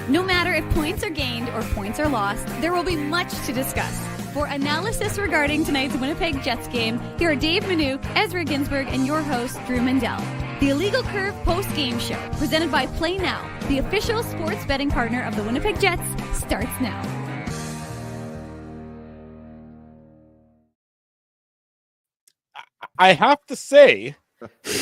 No matter if points are gained or points are lost, there will be much to discuss. For analysis regarding tonight's Winnipeg Jets game, here are Dave Manouk, Ezra Ginsburg, and your host, Drew Mandel. The Illegal Curve post-game show, presented by Play Now, the official sports betting partner of the Winnipeg Jets, starts now. I have to say,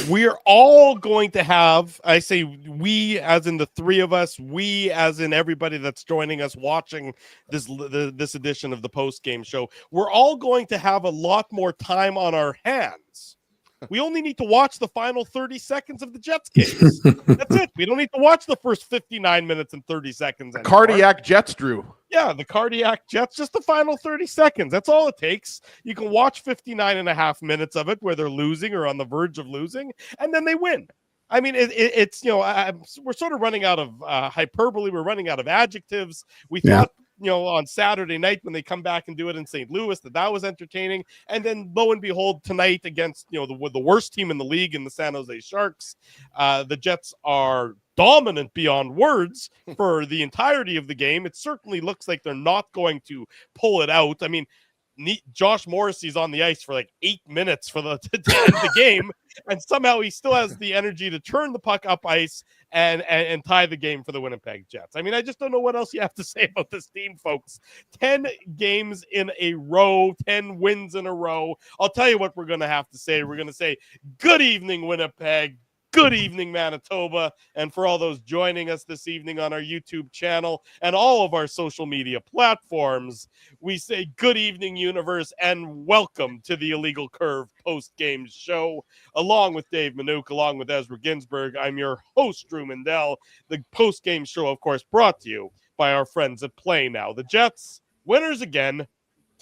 we're all going to have, I say we as in the three of us, we as in everybody that's joining us watching this edition of the post-game show, we're all going to have a lot more time on our hands. We only need to watch the final 30 seconds of the Jets games. That's it. We don't need to watch the first 59 minutes and 30 seconds anymore. Cardiac Jets, Drew. Yeah, the cardiac Jets, just the final 30 seconds. That's all it takes. You can watch 59 and a half minutes of it where they're losing or on the verge of losing, and then they win. I mean, it's, we're sort of running out of hyperbole. We're running out of adjectives. We thought, on Saturday night when they come back and do it in St. Louis, that was entertaining. And then lo and behold, tonight against, the worst team in the league in the San Jose Sharks, the Jets are dominant beyond words for the entirety of the game. It certainly looks like they're not going to pull it out. I mean, Josh Morrissey's on the ice for like 8 minutes to end the game, and somehow he still has the energy to turn the puck up ice and tie the game for the Winnipeg Jets. I mean, I just don't know what else you have to say about this team, folks. 10 games in a row, 10 wins in a row. I'll tell you what we're going to have to say. We're going to say, good evening, Winnipeg. Good evening, Manitoba. And for all those joining us this evening on our YouTube channel and all of our social media platforms, we say good evening, universe, and welcome to the Illegal Curve post-game show. Along with Dave Manouk, along with Ezra Ginsburg, I'm your host, Drew Mandel. The post-game show, of course, brought to you by our friends at Play Now. The Jets, winners again,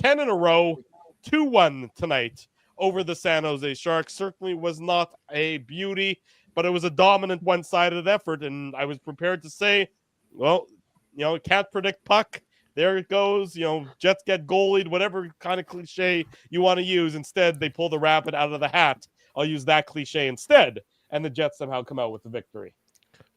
10 in a row, 2-1 tonight over the San Jose Sharks. Certainly was not a beauty, but it was a dominant one-sided effort, and I was prepared to say, well, can't predict puck. There it goes. Jets get goalied, whatever kind of cliche you want to use. Instead, they pull the rabbit out of the hat. I'll use that cliche instead, and the Jets somehow come out with the victory.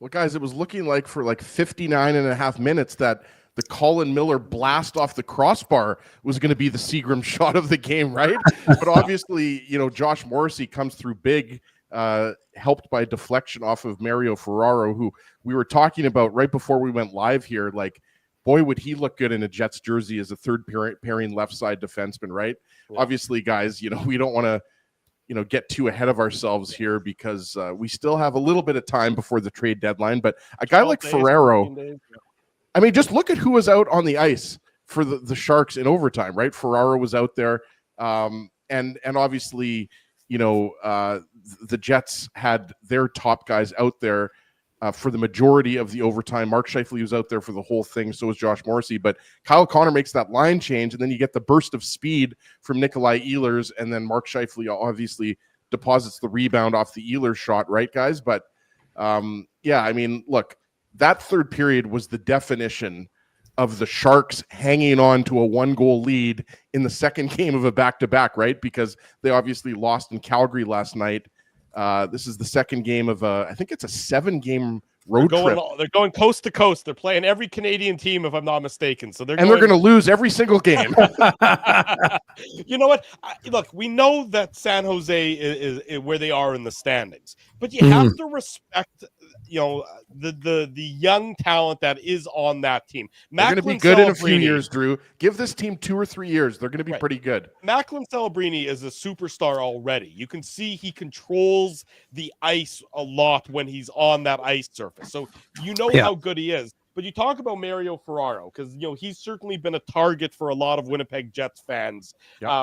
Well, guys, it was looking like for like 59 and a half minutes that the Colin Miller blast off the crossbar was going to be the Seagram shot of the game, right? But obviously, Josh Morrissey comes through big, helped by deflection off of Mario Ferraro, who we were talking about right before we went live here. Like, boy, would he look good in a Jets jersey as a third pairing left side defenseman, right? Yeah. Obviously, guys, we don't want to, get too ahead of ourselves here because we still have a little bit of time before the trade deadline. But a guy like Ferraro, I mean, just look at who was out on the ice for the Sharks in overtime, right? Ferraro was out there, and obviously, the Jets had their top guys out there for the majority of the overtime. Mark Scheifele was out there for the whole thing. So was Josh Morrissey. But Kyle Connor makes that line change, and then you get the burst of speed from Nikolai Ehlers, and then Mark Scheifele obviously deposits the rebound off the Ehlers shot, right, guys? But, I mean, look, that third period was the definition of the Sharks hanging on to a 1-goal lead in the second game of a back-to-back, right? Because they obviously lost in Calgary last night. This is the second game of I think it's a 7-game road trip. They're going coast to coast. They're playing every Canadian team, if I'm not mistaken. So they're going to lose every single game. You know what? Look, we know that San Jose is where they are in the standings, but you have to respect, the young talent that is on that team. They're going to be good in a few years, Drew. Give this team 2 or 3 years. They're going to be pretty good. Macklin Celebrini is a superstar already. You can see he controls the ice a lot when he's on that ice surface. So how good he is. But you talk about Mario Ferraro because, he's certainly been a target for a lot of Winnipeg Jets fans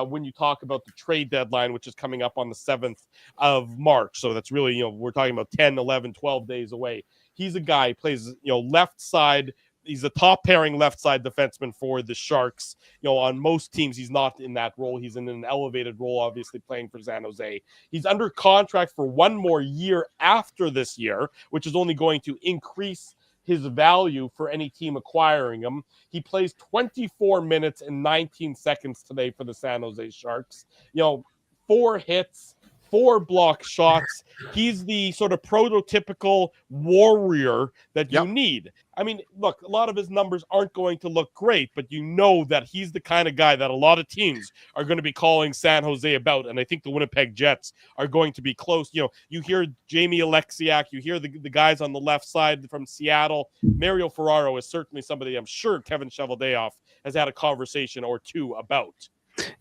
when you talk about the trade deadline, which is coming up on the 7th of March. So that's really, we're talking about 10, 11, 12 days away. He's a guy who plays, left side. He's a top pairing left side defenseman for the Sharks. On most teams, he's not in that role. He's in an elevated role, obviously playing for San Jose. He's under contract for 1 more year after this year, which is only going to increase his value for any team acquiring him. He plays 24 minutes and 19 seconds today for the San Jose Sharks. 4 hits, 4 block shots. He's the sort of prototypical warrior that you need. I mean, look, a lot of his numbers aren't going to look great, but you know that he's the kind of guy that a lot of teams are going to be calling San Jose about, and I think the Winnipeg Jets are going to be close. You know, you hear Jamie Alexiak, you hear the guys on the left side from Seattle. Mario Ferraro is certainly somebody I'm sure Kevin Cheveldayoff has had a conversation or two about.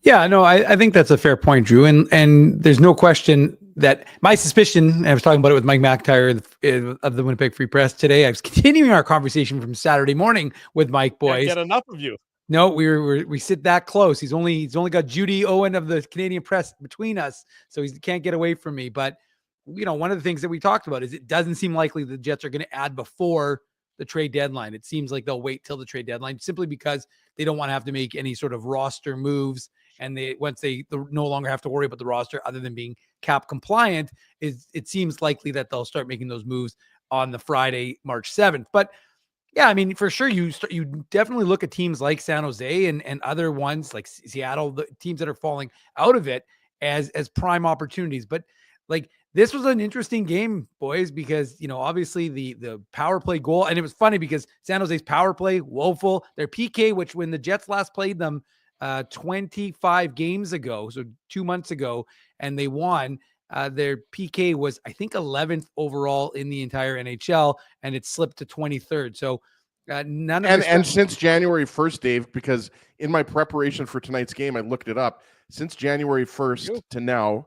Yeah, no, I think that's a fair point, Drew. And there's no question that my suspicion, I was talking about it with Mike McIntyre of the Winnipeg Free Press today. I was continuing our conversation from Saturday morning with Mike, boys. Can't get enough of you. No, we sit that close. He's only got Judy Owen of the Canadian Press between us, so he can't get away from me. But you know, one of the things that we talked about is it doesn't seem likely the Jets are going to add before the trade deadline. It seems like they'll wait till the trade deadline simply because they don't want to have to make any sort of roster moves. And once they no longer have to worry about the roster other than being cap compliant, it seems likely that they'll start making those moves on the Friday, March 7th. But yeah, I mean, for sure, you definitely look at teams like San Jose and other ones like Seattle, the teams that are falling out of it as prime opportunities. But like, this was an interesting game, boys, because, you know, obviously the power play goal, and it was funny because San Jose's power play, woeful. Their PK, which when the Jets last played them 25 games ago, so 2 months ago, and they won, their PK was, I think, 11th overall in the entire NHL, and it slipped to 23rd. So none of and since January 1st, Dave, because in my preparation for tonight's game, I looked it up. Since January 1st to now,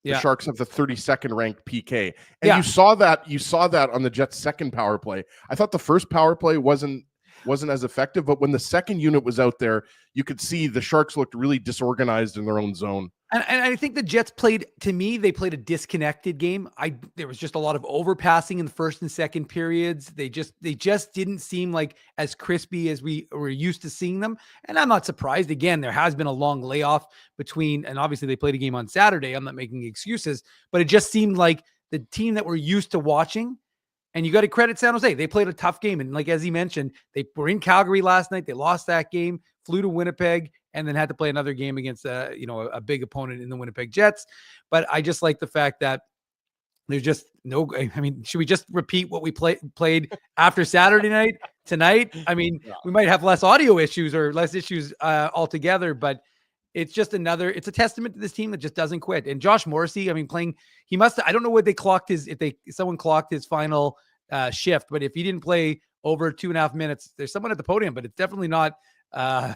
the Sharks have the 32nd ranked PK. And you saw that on the Jets' second power play. I thought the first power play wasn't as effective, but when the second unit was out there, you could see the Sharks looked really disorganized in their own zone. And I think the Jets played a disconnected game. There was just a lot of overpassing in the first and second periods. They just didn't seem like as crispy as we were used to seeing them. And I'm not surprised. Again, there has been a long layoff between, and obviously they played a game on Saturday. I'm not making excuses, but it just seemed like the team that we're used to watching. And you got to credit San Jose. They played a tough game. And like, as he mentioned, they were in Calgary last night. They lost that game, flew to Winnipeg, and then had to play another game against a big opponent in the Winnipeg Jets. But I just like the fact that there's just no, I mean, should we just repeat what we played after Saturday night tonight? I mean, we might have less audio issues or less issues altogether, but it's just it's a testament to this team that just doesn't quit. And Josh Morrissey, I mean, I don't know what they clocked someone clocked his final shift, but if he didn't play over 2.5 minutes, there's someone at the podium, but it's definitely not. No,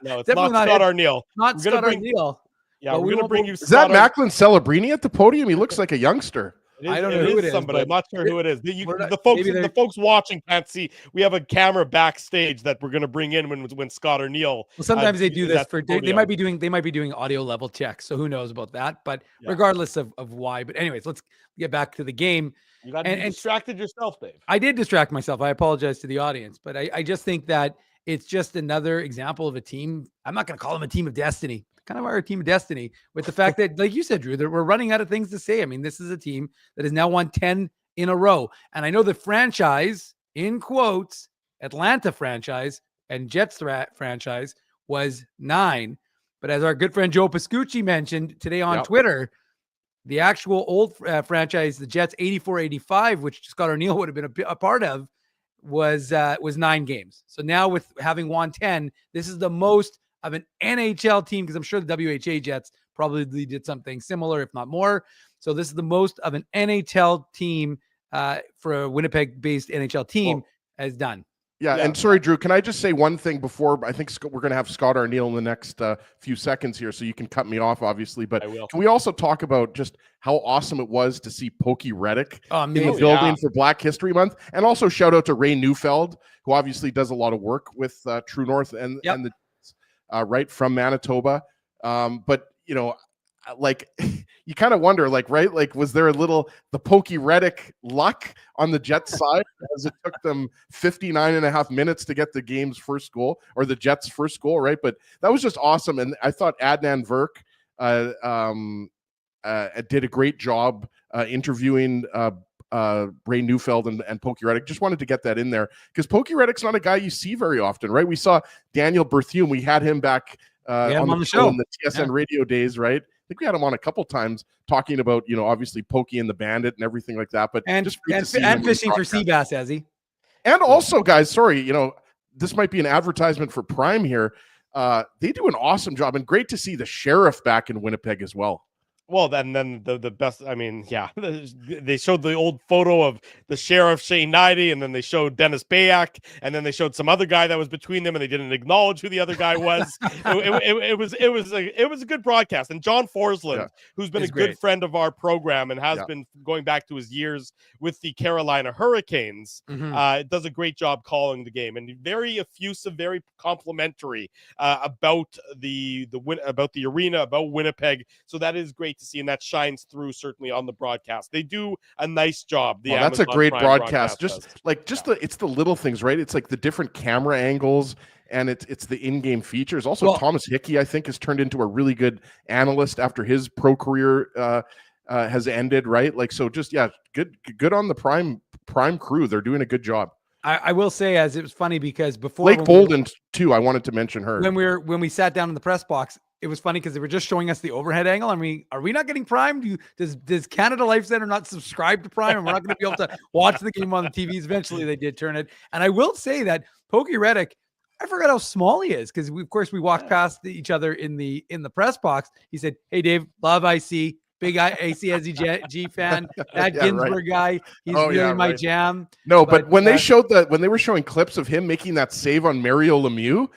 it's definitely not Scott Arniel. Not Scott Arniel. Yeah, we're going to bring you. Is that Macklin Celebrini at the podium? He looks like a youngster. I don't know who it is. Somebody. I'm not sure who it is. The folks watching can't see. We have a camera backstage that we're going to bring in when Scott Arniel. Well, sometimes they do this they might be doing audio level checks. So who knows about that? But regardless of why. But anyways, let's get back to the game. You got distracted yourself, Dave. I did distract myself. I apologize to the audience, but I just think that it's just another example of a team. I'm not going to call them a team of destiny. Kind of our team of destiny with the fact that, like you said, Drew, that we're running out of things to say. I mean, this is a team that has now won 10 in a row. And I know the franchise, in quotes, Atlanta franchise and Jets franchise was 9. But as our good friend Joe Pascucci mentioned today on Twitter, the actual old franchise, the Jets 84-85, which Scott Arniel would have been a part of, was 9 games. So now with having won 10, this is the most of an NHL team, because I'm sure the WHA Jets probably did something similar, if not more. So this is the most of an NHL team for a Winnipeg-based NHL team has done. Yeah, and sorry, Drew, can I just say one thing before? I think we're going to have Scott Arniel in the next few seconds here, so you can cut me off, obviously. But can we also talk about just how awesome it was to see Pokey Reddick in the building for Black History Month? And also shout out to Ray Neufeld, who obviously does a lot of work with True North and the right from Manitoba. But, you know, like you kind of wonder, like, right? Like, was there the Pokey Reddick luck on the Jets side as it took them 59.5 minutes to get the game's first goal or the Jets' first goal, right? But that was just awesome. And I thought Adnan Virk did a great job interviewing Ray Neufeld and Pokey Reddick. Just wanted to get that in there because Pokey Reddick's not a guy you see very often, right? We saw Daniel Berthiaume. We had him back on the show in the TSN radio days, right? think we had him on a couple times talking about, obviously Pokey and the Bandit and everything like that. But And just great to see him and in fishing for broadcast. sea bass, has he? And also, guys, sorry, this might be an advertisement for Prime here. They do an awesome job, and great to see the sheriff back in Winnipeg as well. Well, then the best. I mean, yeah, they showed the old photo of the sheriff Shane Knighty, and then they showed Dennis Bayak, and then they showed some other guy that was between them, and they didn't acknowledge who the other guy was. it was a good broadcast. And John Forsland, who's been a good friend of our program and has been going back to his years with the Carolina Hurricanes, does a great job calling the game, and very effusive, very complimentary about the arena, about Winnipeg. So that is great to see, and that shines through certainly on the broadcast. They do a nice job. That's a great broadcast. It's the little things, right? It's like the different camera angles, and it's the in-game features. Also, Thomas Hickey, I think, has turned into a really good analyst after his pro career has ended, right? Like, so just good on the Prime crew. They're doing a good job. I will say, as it was funny because before Blake Bolden too, I wanted to mention her when we sat down in the press box. It was funny because they were just showing us the overhead angle. I mean, are we not getting Prime? Does Canada Life Center not subscribe to Prime, and we're not going to be able to watch the game on the TVs? Eventually, they did turn it. And I will say that Pokey Reddick, I forgot how small he is because of course we walked past each other in the press box. He said, "Hey Dave, love IC, big ACSG fan. That Ginsburg guy, he's really my jam." No, but when they were showing clips of him making that save on Mario Lemieux,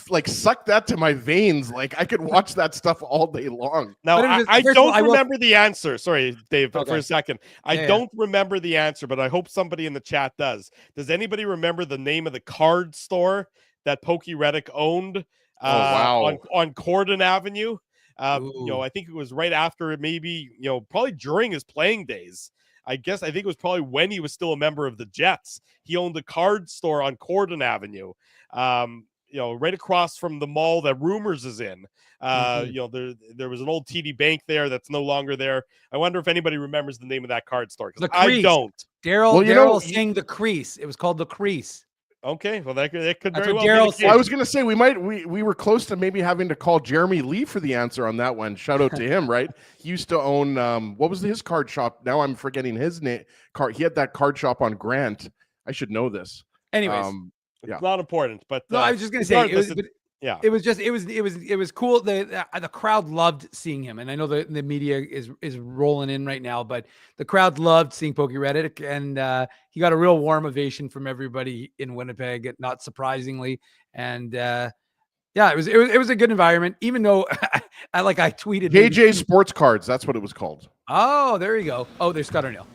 like suck that to my veins. Like I could watch that stuff all day long. Now I don't remember the answer. Sorry, Dave, for a second. I don't remember the answer, but I hope somebody in the chat does. Does anybody remember the name of the card store that Pokey Reddick owned on Corden Avenue? I think it was right after, maybe, probably during his playing days. I think it was probably when he was still a member of the Jets. He owned a card store on Corden Avenue, right across from the mall that Rumors is in. There was an old TD Bank there that's no longer there. I wonder if anybody remembers the name of that card store. I don't. Daryl saying the Crease. It was called the Crease. Okay, well that could That's very what well Daryl be. said. I was going to say we were close to maybe having to call Jeremy Lee for the answer on that one. Shout out to him, right? He used to own what was his card shop? Now I'm forgetting his name. He had that card shop on Grant. I should know this. Anyways, it's not important, but no, I was just going to say it was cool. The crowd loved seeing him, and I know the media is rolling in right now, but the crowd loved seeing Pokey Reddick, and he got a real warm ovation from everybody in Winnipeg, not surprisingly. And it was a good environment, even though I tweeted JJ Sports Cards. That's what it was called. Oh, there you go. Oh, there's Scott O'Neill.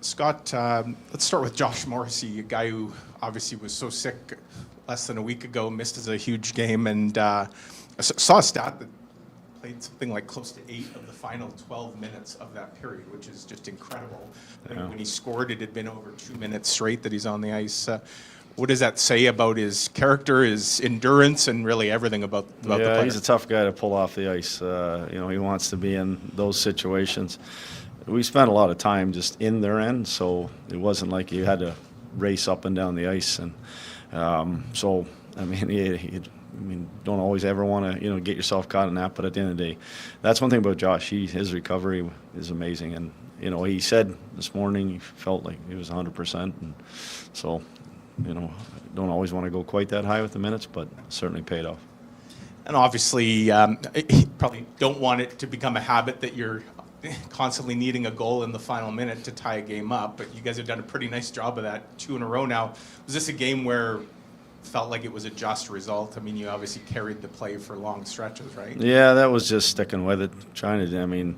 Scott, let's start with Josh Morrissey, a guy who obviously was so sick less than a week ago, missed a huge game, and I saw a stat that played something like close to 8 of the final 12 minutes of that period, which is just incredible. When he scored, it had been over 2 minutes straight that he's on the ice. What does that say about his character, his endurance, and really everything about the player? He's a tough guy to pull off the ice. He wants to be in those situations. We spent a lot of time just in their end, so it wasn't like you had to race up and down the ice. And don't always ever want to, get yourself caught in that. But at the end of the day, that's one thing about Josh. His recovery is amazing. And, he said this morning he felt like he was 100%. And so, don't always want to go quite that high with the minutes, but certainly paid off. And obviously, you probably don't want it to become a habit that you're constantly needing a goal in the final minute to tie a game up, but you guys have done a pretty nice job of that 2 in a row now. Was this a game where felt like it was a just result? I mean, you obviously carried the play for long stretches, right? Yeah, that was just sticking with it, trying to. I've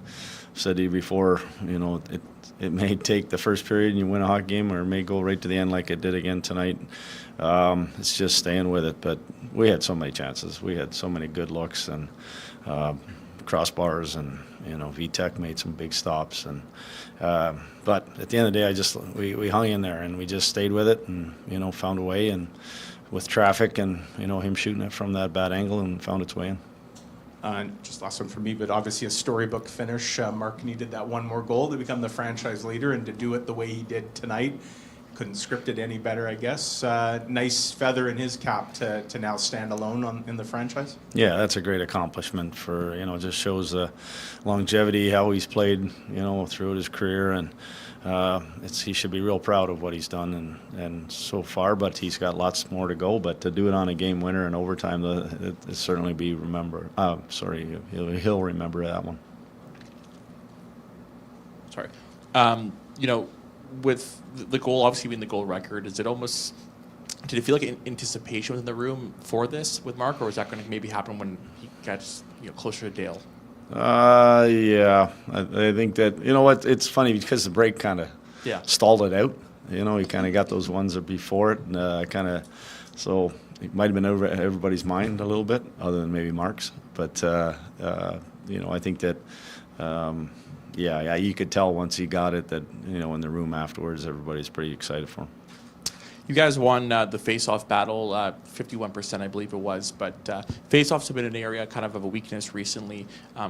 said to you before, it may take the first period and you win a hockey game, or it may go right to the end like it did again tonight. It's just staying with it. But we had so many chances. We had so many good looks and crossbars, and VTech made some big stops. And but at the end of the day, we hung in there and we just stayed with it, and found a way, and with traffic and him shooting it from that bad angle, and found its way in. Just last one for me, but obviously a storybook finish. Mark needed that one more goal to become the franchise leader, and to do it the way he did tonight, couldn't script it any better, I guess. Nice feather in his cap to now stand alone in the franchise. Yeah, that's a great accomplishment for, just shows the longevity, how he's played, throughout his career. And he should be real proud of what he's done and so far, but he's got lots more to go. But to do it on a game winner in overtime, it certainly be remembered. He'll remember that one. Sorry. With the goal obviously being the goal record, did it feel like anticipation within the room for this with Mark, or is that going to maybe happen when he gets closer to Dale? Yeah, I think that, it's funny because the break kind of stalled it out. He kind of got those ones before it, and so it might have been over everybody's mind a little bit, other than maybe Mark's. But I think that. Yeah, you could tell once he got it that, in the room afterwards, everybody's pretty excited for him. You guys won the face-off battle, 51%, I believe it was. But face-offs have been an area kind of a weakness recently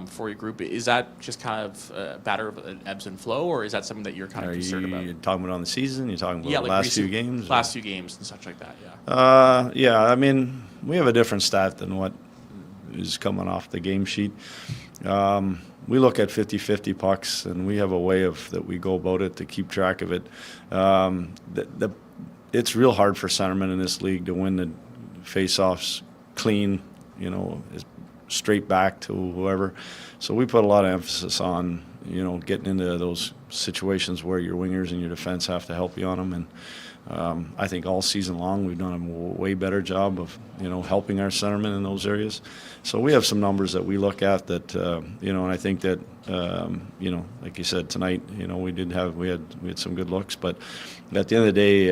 for your group. Is that just kind of a matter of ebbs and flow, or is that something that you're kind of concerned about? You're talking about on the season? You're talking about the last few games? Last few games and such like that, yeah. Yeah, I mean, we have a different stat than what is coming off the game sheet. We look at 50-50 pucks, and we have a way that we go about it to keep track of it. It's real hard for centermen in this league to win the face-offs clean, straight back to whoever. So we put a lot of emphasis on, getting into those situations where your wingers and your defense have to help you on them. And I think all season long we've done a way better job of, helping our centermen in those areas. So we have some numbers that we look at that, and I think that, like you said tonight, we had some good looks, but at the end of the day,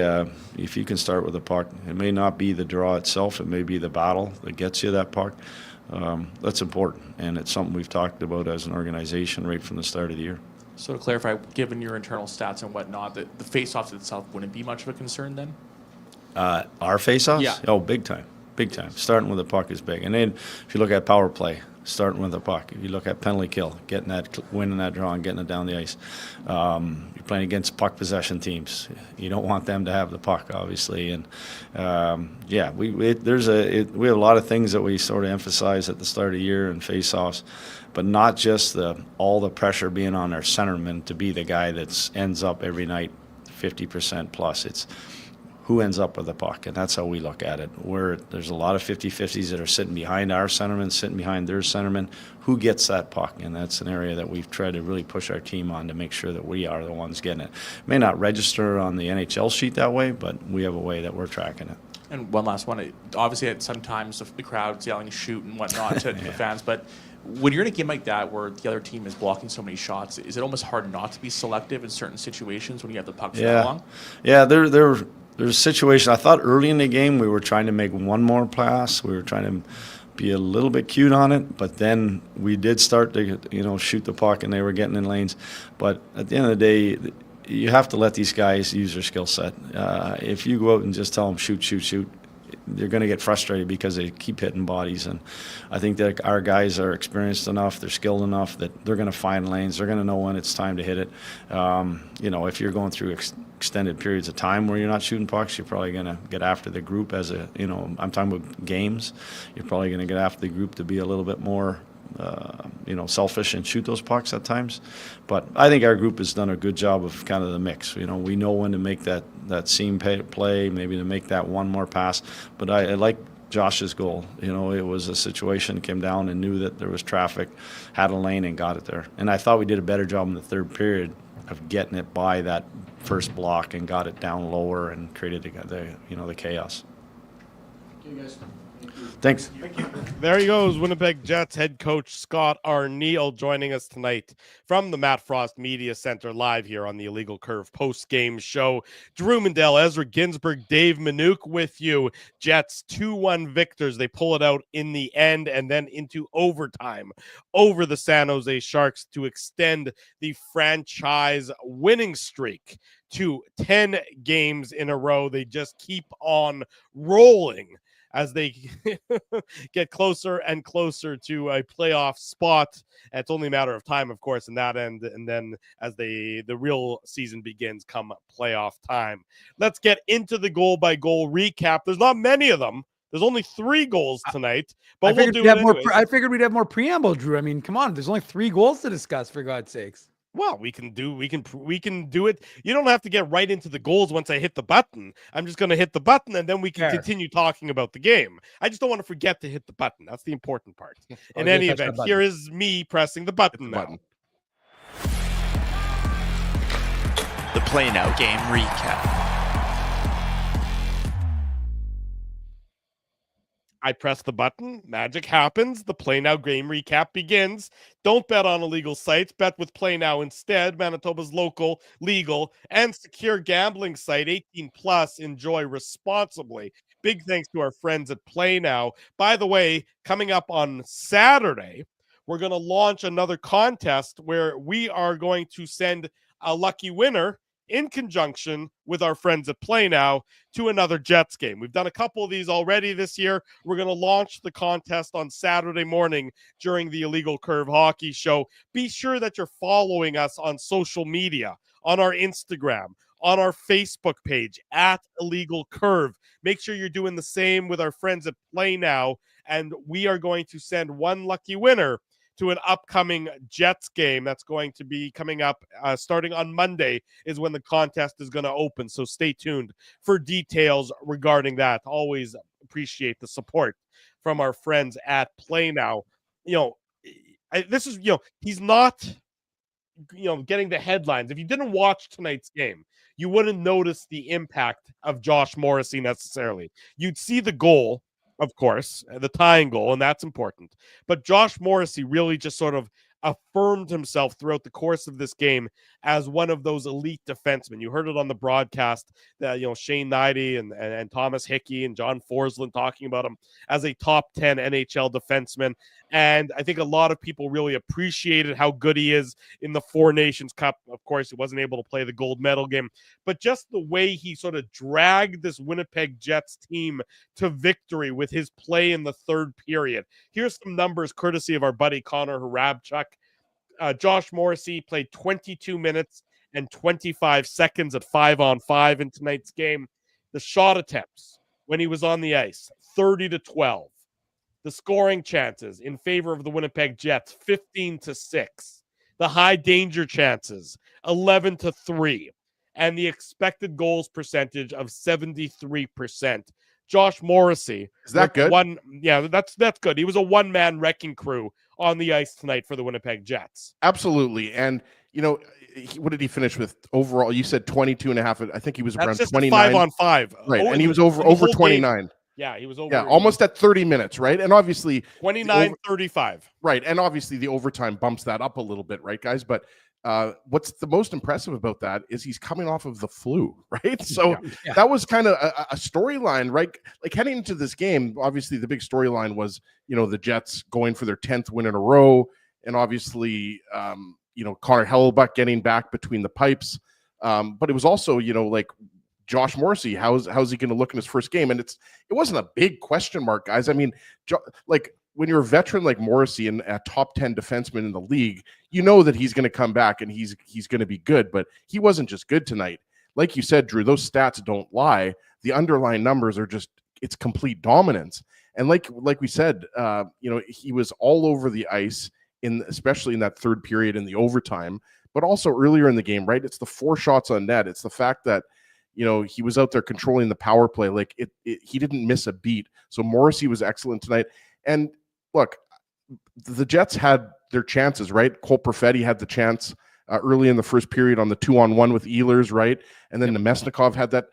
if you can start with a puck, it may not be the draw itself, it may be the battle that gets you that puck. That's important, and it's something we've talked about as an organization right from the start of the year. So to clarify, given your internal stats and whatnot, the face-offs itself wouldn't be much of a concern then? Our face-offs? Yeah. Oh, big time. Big time. Starting with the puck is big. And then if you look at power play, starting with the puck. If you look at penalty kill, winning that draw and getting it down the ice. You're playing against puck possession teams. You don't want them to have the puck, obviously. And we have a lot of things that we sort of emphasize at the start of the year in face-offs, but not just all the pressure being on our centerman to be the guy that ends up every night 50% plus. It's who ends up with the puck, and that's how we look at it. There's a lot of 50-50s that are sitting behind our centerman, sitting behind their centerman. Who gets that puck? And that's an area that we've tried to really push our team on to make sure that we are the ones getting it. May not register on the NHL sheet that way, but we have a way that we're tracking it. And one last one. Obviously, at sometimes the crowd's yelling "shoot" and whatnot to the fans, but when you're in a game like that where the other team is blocking so many shots, is it almost hard not to be selective in certain situations when you have the puck for that long? Yeah, there's a situation. I thought early in the game we were trying to make one more pass. We were trying to be a little bit cute on it, but then we did start to shoot the puck, and they were getting in lanes. But at the end of the day, you have to let these guys use their skill set. If you go out and just tell them shoot, they're going to get frustrated because they keep hitting bodies. And I think that our guys are experienced enough, they're skilled enough that they're going to find lanes. They're going to know when it's time to hit it. If you're going through extended periods of time where you're not shooting pucks, you're probably going to get after the group I'm talking about games. You're probably going to get after the group to be a little bit more selfish and shoot those pucks at times. But I think our group has done a good job of kind of the mix. We know when to make that seam play, maybe to make that one more pass. But I like Josh's goal. It was a situation, came down and knew that there was traffic, had a lane and got it there. And I thought we did a better job in the third period of getting it by that first block and got it down lower and created the chaos. Thank you, guys. Thanks. There he goes, Winnipeg Jets head coach Scott Arniel joining us tonight from the Matt Frost Media Center live here on the Illegal Curve post-game show. Drew Mandel, Ezra Ginsburg, Dave Minuk with you. Jets 2-1 victors. They pull it out in the end and then into overtime over the San Jose Sharks to extend the franchise winning streak to 10 games in a row. They just keep on rolling as they get closer and closer to a playoff spot. It's only a matter of time, of course, in that end. And then as the real season begins come playoff time. Let's get into the goal-by-goal recap. There's not many of them. There's only 3 goals tonight, but we'll do it anyways. I figured we'd have more preamble, Drew. I mean, come on. There's only 3 goals to discuss, for God's sakes. Well, we can do it. You don't have to get right into the goals once I hit the button. I'm just going to hit the button, and then we can continue talking about the game. I just don't want to forget to hit the button. That's the important part. In any event, here is me pressing the button now. The Play Now game recap. I press the button, magic happens, the Play Now game recap begins. Don't bet on illegal sites, bet with Play Now instead. Manitoba's local, legal, and secure gambling site, 18 plus. Enjoy responsibly. Big thanks to our friends at Play Now. By the way, coming up on Saturday, we're going to launch another contest where we are going to send a lucky winner in conjunction with our friends at Play Now to another Jets game. We've done a couple of these already this year. We're going to launch the contest on Saturday morning during the Illegal Curve Hockey Show. Be sure that you're following us on social media, on our Instagram, on our Facebook page at Illegal Curve. Make sure you're doing the same with our friends at Play Now, and we are going to send one lucky winner to an upcoming Jets game that's going to be coming up starting on Monday is when the contest is going to open. So stay tuned for details regarding that. Always appreciate the support from our friends at Play Now. He's not, getting the headlines. If you didn't watch tonight's game, you wouldn't notice the impact of Josh Morrissey necessarily. You'd see the goal, of course, the tying goal, and that's important. But Josh Morrissey really just sort of affirmed himself throughout the course of this game as one of those elite defensemen. You heard it on the broadcast that, Shane Knighty and Thomas Hickey and John Forsland talking about him as a top 10 NHL defenseman. And I think a lot of people really appreciated how good he is in the Four Nations Cup. Of course, he wasn't able to play the gold medal game, but just the way he sort of dragged this Winnipeg Jets team to victory with his play in the third period. Here's some numbers courtesy of our buddy Connor Harabchuk. Josh Morrissey played 22 minutes and 25 seconds at 5-on-5 in tonight's game. The shot attempts when he was on the ice, 30-12. The scoring chances in favor of the Winnipeg Jets, 15-6. The high danger chances, 11-3. And the expected goals percentage of 73%. Josh Morrissey. Is that good? That's good. He was a one-man wrecking crew on the ice tonight for the Winnipeg Jets. Absolutely. And, what did he finish with overall? You said 22 and a half. I think he was around 29. 5-on-5. Right. And he was over 29. Game. Yeah, he was over. Yeah, almost at 30 minutes, right? And obviously 29-35. Right. And obviously the overtime bumps that up a little bit, right, guys? But what's the most impressive about that is he's coming off of the flu, right? So that was kind of a storyline, right? Like heading into this game, obviously the big storyline was, the Jets going for their 10th win in a row. And obviously, Connor Hellebuyck getting back between the pipes. But it was also, Josh Morrissey, how's he going to look in his first game? And it wasn't a big question mark, guys. I mean, when you're a veteran like Morrissey and a top 10 defenseman in the league, you know that he's going to come back and he's going to be good. But he wasn't just good tonight. Like you said, Drew, those stats don't lie. The underlying numbers are it's complete dominance. And like we said, he was all over the ice especially in that third period in the overtime, but also earlier in the game, right? It's the 4 shots on net. It's the fact that, he was out there controlling the power play. He didn't miss a beat. So Morrissey was excellent tonight. And look, the Jets had their chances, right? Cole Perfetti had the chance early in the first period on the 2-on-1 with Ehlers, right? And then Nemesnikov had that,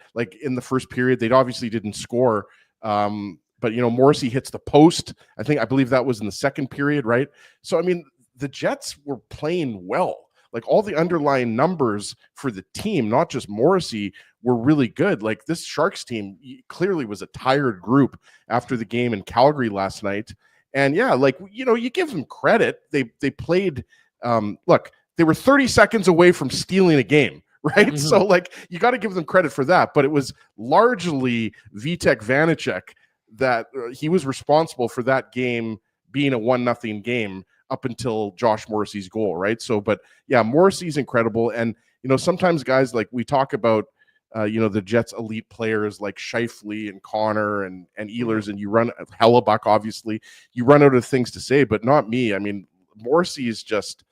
in the first period. They obviously didn't score. But, Morrissey hits the post. I believe that was in the second period, right? So, I mean, the Jets were playing well. All the underlying numbers for the team, not just Morrissey, were really good. This Sharks team clearly was a tired group after the game in Calgary last night. And you give them credit. They played, they were 30 seconds away from stealing a game, right? Mm-hmm. So you got to give them credit for that. But it was largely Vitek Vanacek that he was responsible for that game being a 1-0 game up until Josh Morrissey's goal, right? So, but yeah, Morrissey's incredible. And, sometimes guys, like we talk about, the Jets elite players like Scheifele and Connor and Ehlers, and you run Hellebuck, obviously, you run out of things to say, but not me. I mean, Morrissey is just,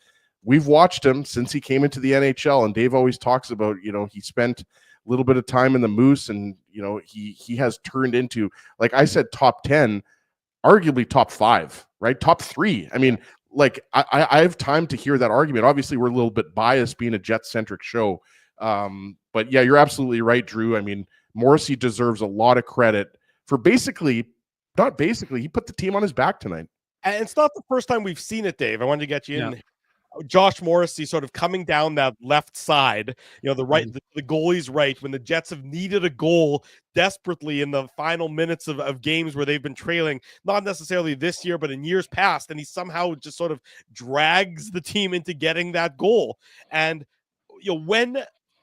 we've watched him since he came into the NHL, and Dave always talks about, he spent a little bit of time in the Moose, and, he has turned into, like I said, top 10, arguably top 5, right? Top 3. I mean, like I have time to hear that argument. Obviously, we're a little bit biased being a Jet-centric show. But yeah, you're absolutely right, Drew. I mean, Morrissey deserves a lot of credit for he put the team on his back tonight. And it's not the first time we've seen it, Dave. I wanted to get you in. Josh Morrissey sort of coming down that left side, the right, the goalie's right, when the Jets have needed a goal desperately in the final minutes of games where they've been trailing, not necessarily this year, but in years past. And he somehow just sort of drags the team into getting that goal. And, when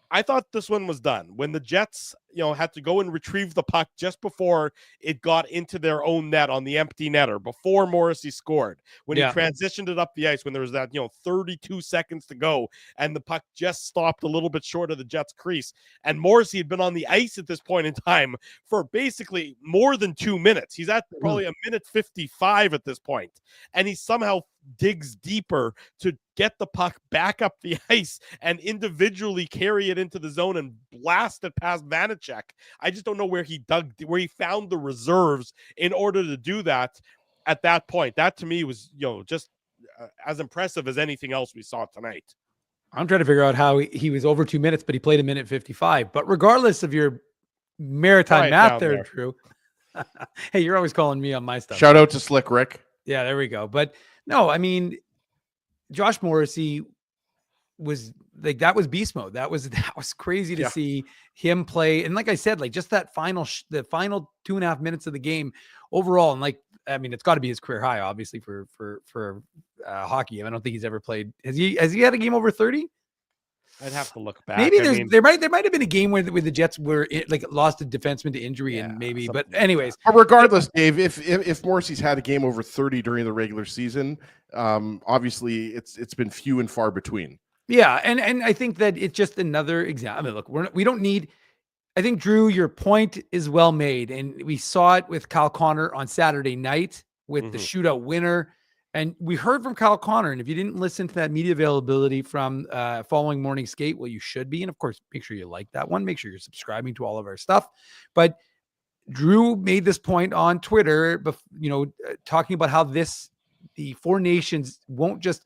I thought this one was done, when the Jets, had to go and retrieve the puck just before it got into their own net on the empty netter, before Morrissey scored, when he transitioned it up the ice, when there was that, 32 seconds to go, and the puck just stopped a little bit short of the Jets' crease. And Morrissey had been on the ice at this point in time for basically more than 2 minutes. He's at probably a minute 55 at this point, and he somehow digs deeper to get the puck back up the ice and individually carry it into the zone and blast it past Vanacek. I just don't know where he found the reserves in order to do that at that point. That to me was, just as impressive as anything else we saw tonight. I'm trying to figure out how he was over 2 minutes, but he played a minute 55. But regardless of your maritime math there, Drew, hey, you're always calling me on my stuff. Shout out to Slick Rick. Yeah, there we go. But no, I mean, Josh Morrissey was like, that was beast mode. That was crazy to see him play. And like I said, like just that the final 2.5 minutes of the game overall. And like, I mean, it's got to be his career high, obviously, for hockey. I don't think he's ever played. Has he had a game over 30? I'd have to look back. Maybe there might have been a game where the Jets were lost a defenseman to injury, and maybe. But anyways, but regardless, Dave, if Morrissey's had a game over 30 during the regular season, obviously it's been few and far between. Yeah, and I think that it's just another example. I mean, look, we don't need. I think, Drew, your point is well made, and we saw it with Kyle Connor on Saturday night with the shootout winner. And we heard from Kyle Connor, and if you didn't listen to that media availability from following morning skate, well, you should be. And of course, make sure you like that one. Make sure you're subscribing to all of our stuff. But Drew made this point on Twitter, talking about how the Four Nations won't just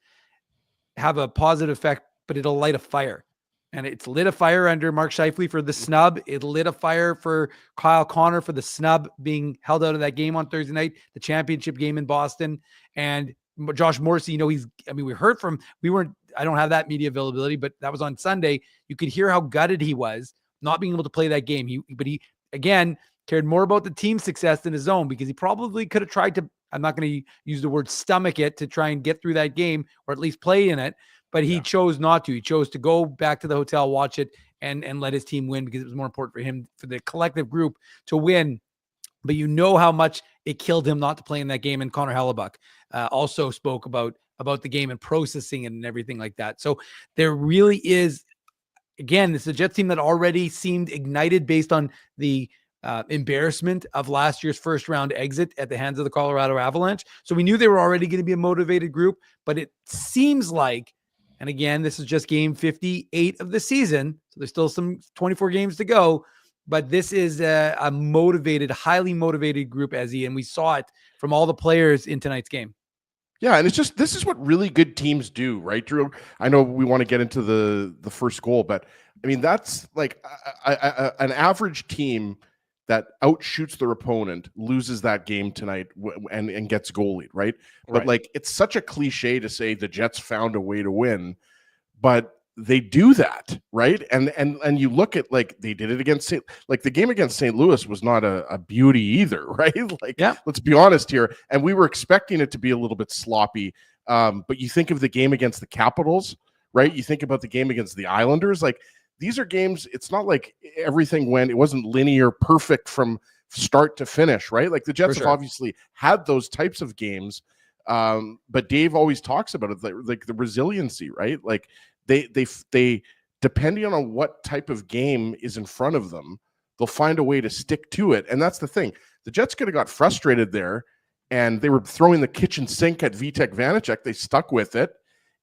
have a positive effect, but it'll light a fire. And it's lit a fire under Mark Scheifele for the snub. It lit a fire for Kyle Connor for the snub being held out of that game on Thursday night, the championship game in Boston. And Josh Morrissey, we heard from, I don't have that media availability, but that was on Sunday. You could hear how gutted he was not being able to play that game. But he, again, cared more about the team success than his own, because he probably could have tried to, I'm not going to use the word stomach it, to try and get through that game or at least play in it. But he chose not to. He chose to go back to the hotel, watch it, and let his team win, because it was more important for him, for the collective group to win. But you know how much it killed him not to play in that game. And Connor Hellebuck also spoke about the game and processing it and everything like that. So there really is, again, this is a Jets team that already seemed ignited based on the embarrassment of last year's first round exit at the hands of the Colorado Avalanche. So we knew they were already going to be a motivated group, but it seems like, and again, this is just game 58 of the season, so there's still some 24 games to go, but this is a motivated, highly motivated group, and we saw it from all the players in tonight's game. Yeah, and this is what really good teams do, right, Drew? I know we want to get into the first goal, but I mean, that's like an average team that outshoots their opponent loses that game tonight and gets goalied, right? But like, it's such a cliche to say the Jets found a way to win, but they do that, right? And you look at, like, they did it against the game against St. Louis was not a beauty either, right? Like, let's be honest here. And we were expecting it to be a little bit sloppy. But you think of the game against the Capitals, right? You think about the game against the Islanders, like, these are games, it's not like everything it wasn't linear, perfect from start to finish, right? Like the Jets For have sure. obviously had those types of games, but Dave always talks about it, like the resiliency, right? Like they depending on what type of game is in front of them, they'll find a way to stick to it. And that's the thing. The Jets could have got frustrated there, and they were throwing the kitchen sink at Vitek Vanacek. They stuck with it.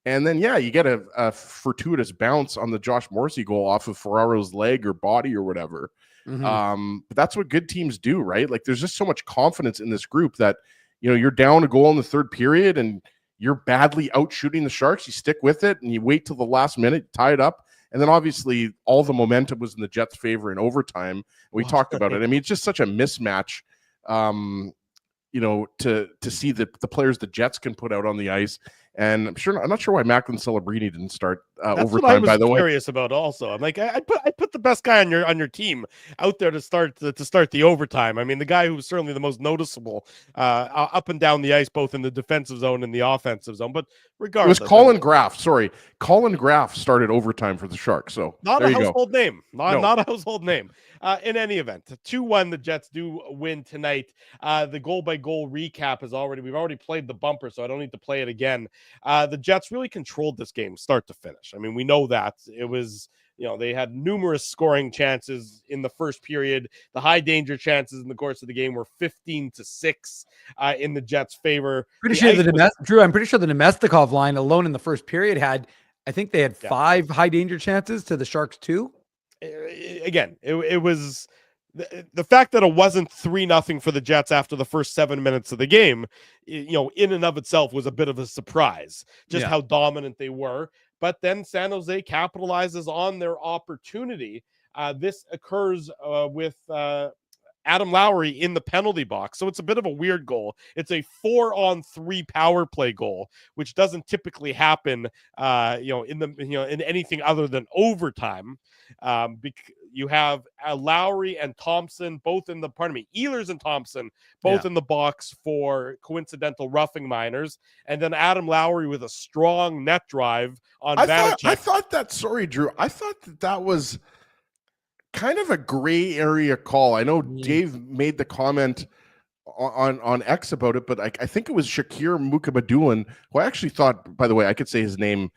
And then, yeah, you get a fortuitous bounce on the Josh Morrissey goal off of Ferraro's leg or body or whatever. But that's what good teams do, right? Like there's just so much confidence in this group that, you're down a goal in the third period and you're badly out shooting the Sharks. You stick with it and you wait till the last minute, tie it up. And then obviously all the momentum was in the Jets' favor in overtime. We talked about it. I mean, it's just such a mismatch, to see the players the Jets can put out on the ice. And I'm not sure why Macklin Celebrini didn't start overtime. By the way, curious about also. I'm like, I put the best guy on your team out there to start the overtime. I mean, the guy who was certainly the most noticeable up and down the ice, both in the defensive zone and the offensive zone. But regardless, it was Colin Graff. Sorry, Colin Graff started overtime for the Sharks. So not a household name. Not a household name. In any event, 2-1, the Jets do win tonight. The goal-by-goal recap we've already played the bumper, so I don't need to play it again. The Jets really controlled this game start to finish. I mean, we know that. It was, they had numerous scoring chances in the first period. The high danger chances in the course of the game were 15-6 in the Jets' favor. Drew, I'm pretty sure the Nemestikov line alone in the first period I think they had 5 high danger chances to the Sharks 2. Again, it was the fact that it wasn't 3-0 for the Jets after the first 7 minutes of the game, in and of itself was a bit of a surprise, just how dominant they were. But then San Jose capitalizes on their opportunity. This occurs with Adam Lowry in the penalty box. So it's a bit of a weird goal. It's a 4-on-3 power play goal, which doesn't typically happen, in anything other than overtime. You have Lowry and Thompson both in the, Ehlers and Thompson both in the box for coincidental roughing minors, and then Adam Lowry with a strong net drive on Vanacek. I thought that was kind of a gray area call. I know Dave made the comment on X about it, but I think it was Shakir Mukhamadullin, who I actually thought, by the way, I could say his name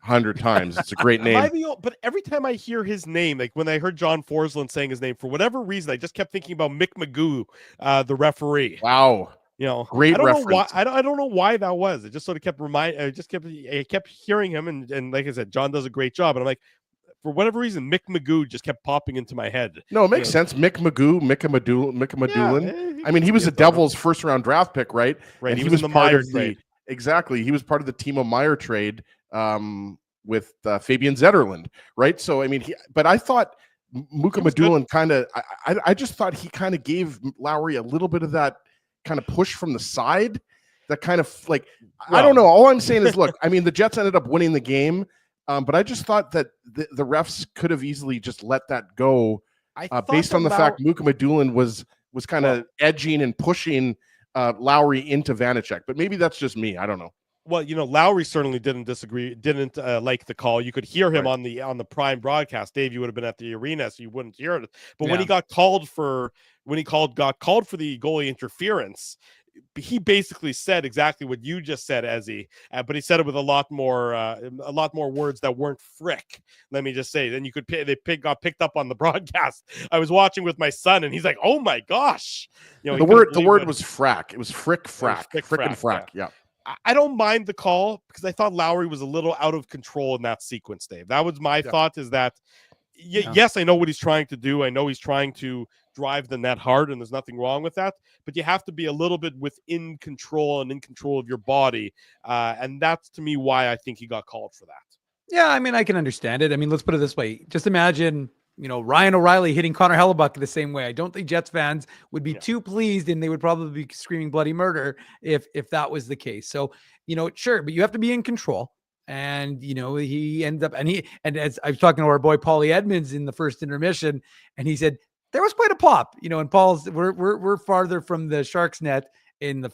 100 times. It's a great name. But every time I hear his name, like when I heard John Forsland saying his name, for whatever reason, I just kept thinking about Mick Magoo, the referee. Wow. Great reference. I don't know why that was. It just sort of kept I kept hearing him, and like I said, John does a great job. And I'm like, for whatever reason, Mick Magoo just kept popping into my head. No, it makes sense. Mick Magoo, Mukhamadullin. I mean, he was a Devils first-round draft pick, right? Right. And he was in the Meyer trade. Exactly. He was part of the Timo Meyer trade with Fabian Zetterlund, right? So, I mean, but I thought Mukhamadullin I just thought he kind of gave Lowry a little bit of that kind of push from the side, that kind of like, I don't know. All I'm saying is, look, I mean, the Jets ended up winning the game. But I just thought that the refs could have easily just let that go based on the fact Mukhamadullin was kind of edging and pushing Lowry into Vanacek. But maybe that's just me. I don't know. Well, Lowry certainly didn't like the call. You could hear him on the Prime broadcast. Dave, you would have been at the arena, so you wouldn't hear it. But when he got called for the goalie interference, he basically said exactly what you just said, Ezzy, but he said it with a lot more words that weren't frick. Let me just say. Then got picked up on the broadcast. I was watching with my son, and he's like, "Oh my gosh!" The word was frack. It was frick, frack, and frack. Yeah. I don't mind the call because I thought Lowry was a little out of control in that sequence, Dave. That was my thought. Is that yes, I know what he's trying to do. I know he's trying to drive the net hard, and there's nothing wrong with that. But you have to be a little bit within control and in control of your body. And that's, to me, why I think he got called for that. Yeah, I mean, I can understand it. I mean, let's put it this way. Just imagine, Ryan O'Reilly hitting Connor Hellebuck the same way. I don't think Jets fans would be too pleased, and they would probably be screaming bloody murder if that was the case. So, sure, but you have to be in control. And, he ends up, and as I was talking to our boy, Paulie Edmonds, in the first intermission, and he said, there was quite a pop, and Paul's, we're farther from the Sharks net in the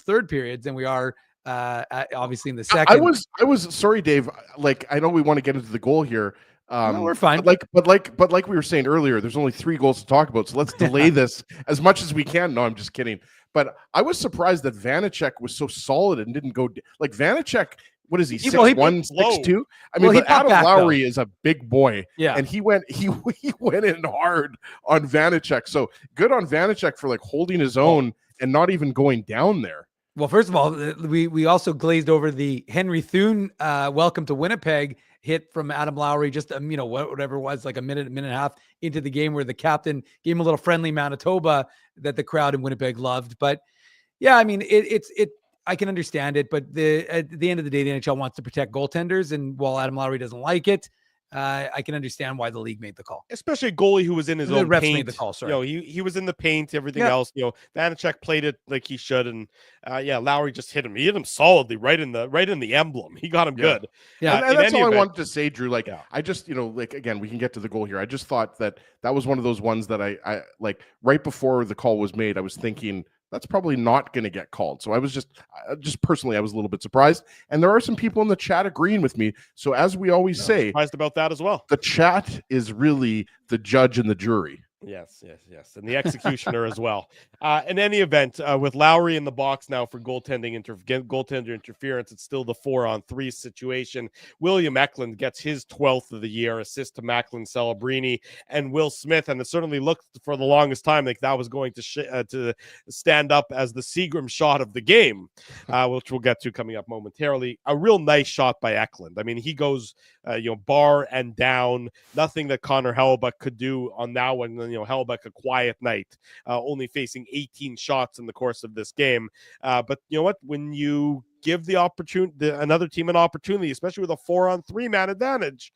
third periods than we are obviously in the second. I was sorry, Dave. Like, I know we want to get into the goal here. No, we're fine. But like we were saying earlier, there's only 3 goals to talk about, so let's delay this as much as we can. No, I'm just kidding. But I was surprised that Vanacek was so solid and didn't go like Vanacek. What is he? 6'1", 6'2"? I mean, but Adam Lowry is a big boy, and he went in hard on Vanacek. So good on Vanacek for like holding his own and not even going down there. Well, first of all, we also glazed over the Henry Thune welcome to Winnipeg hit from Adam Lowry, just whatever it was, like a minute and a half into the game, where the captain gave him a little friendly Manitoba that the crowd in Winnipeg loved. But yeah, I mean, I can understand it, but at the end of the day, the NHL wants to protect goaltenders, and while Adam Lowry doesn't like it, I can understand why the league made the call. Especially a goalie who was in his own refs paint. made the call, sorry. He was in the paint, everything else. Vanacek played it like he should, and Lowry just hit him. He hit him solidly right in the emblem. He got him good. Yeah, and that's all I wanted to say, Drew. Like, I just, like, again, we can get to the goal here. I just thought that was one of those ones that I like right before the call was made. I was thinking, that's probably not going to get called. So I was just personally, I was a little bit surprised. And there are some people in the chat agreeing with me. So as we always say, surprised about that as well. The chat is really the judge and the jury. Yes. And the executioner as well. In any event, with Lowry in the box now for goaltender interference, it's still the 4-on-3 situation. William Eklund gets his 12th of the year, assist to Macklin Celebrini and Will Smith. And it certainly looked for the longest time like that was going to stand up as the Seagram shot of the game, which we'll get to coming up momentarily. A real nice shot by Eklund. I mean, he goes, bar and down, nothing that Connor Hellebuyck could do on that one. Hellebuyck, a quiet night, only facing 18 shots in the course of this game. But you know what? When you give another team an opportunity, especially with a 4-on-3 man advantage,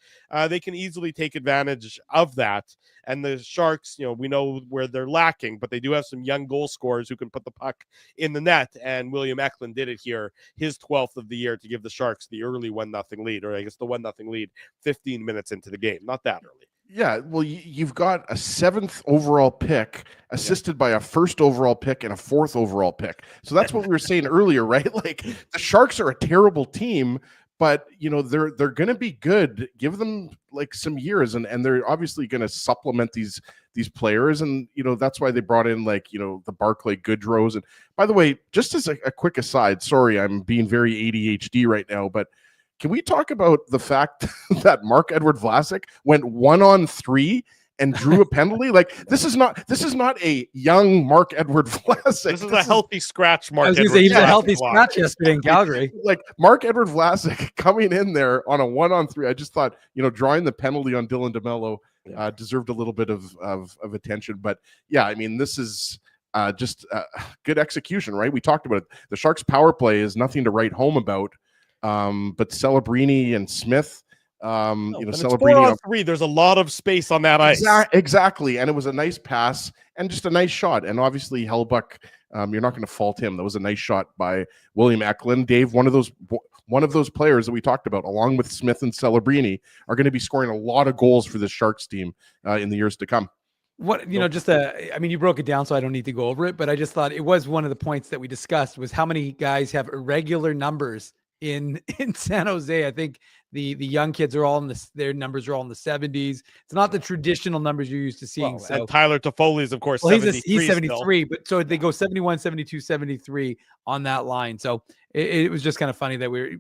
they can easily take advantage of that. And the Sharks, we know where they're lacking, but they do have some young goal scorers who can put the puck in the net. And William Eklund did it here, his 12th of the year, to give the Sharks the early 1-0 lead, or I guess the 1-0 lead 15 minutes into the game. Not that early. Yeah, well, you've got a 7th overall pick assisted by a 1st overall pick and a 4th overall pick. So that's what we were saying earlier, right? Like, the Sharks are a terrible team, but they're going to be good. Give them like some years, and they're obviously going to supplement these players, and that's why they brought in the Barclay Goodrows. And by the way, just as a quick aside, sorry, I'm being very ADHD right now, but can we talk about the fact that Marc-Edouard Vlasic went 1-on-3 and drew a penalty? Like, this is not a young Marc-Edouard Vlasic. This is a healthy scratch, Mark. I was going to say, he was a healthy scratch yesterday in Calgary. Like, Marc-Edouard Vlasic coming in there on a 1-on-3. I just thought, drawing the penalty on Dylan DeMello deserved a little bit of attention. But yeah, I mean, this is just good execution, right? We talked about it. The Sharks power play is nothing to write home about. But Celebrini and Smith, Celebrini 4-on-3. There's a lot of space on that ice. Exactly, and it was a nice pass and just a nice shot. And obviously, Hellebuyck, you're not going to fault him. That was a nice shot by William Eklund. Dave, one of those players that we talked about, along with Smith and Celebrini, are going to be scoring a lot of goals for this Sharks team in the years to come. You broke it down, so I don't need to go over it. But I just thought it was one of the points that we discussed was how many guys have irregular numbers in San Jose. I think the young kids are all their numbers are all in the 70s. It's not the traditional numbers you're used to seeing. And Tyler Toffoli is, of course, 73 he's 73, but so they go 71, 72, 73 on that line. So it was just kind of funny that we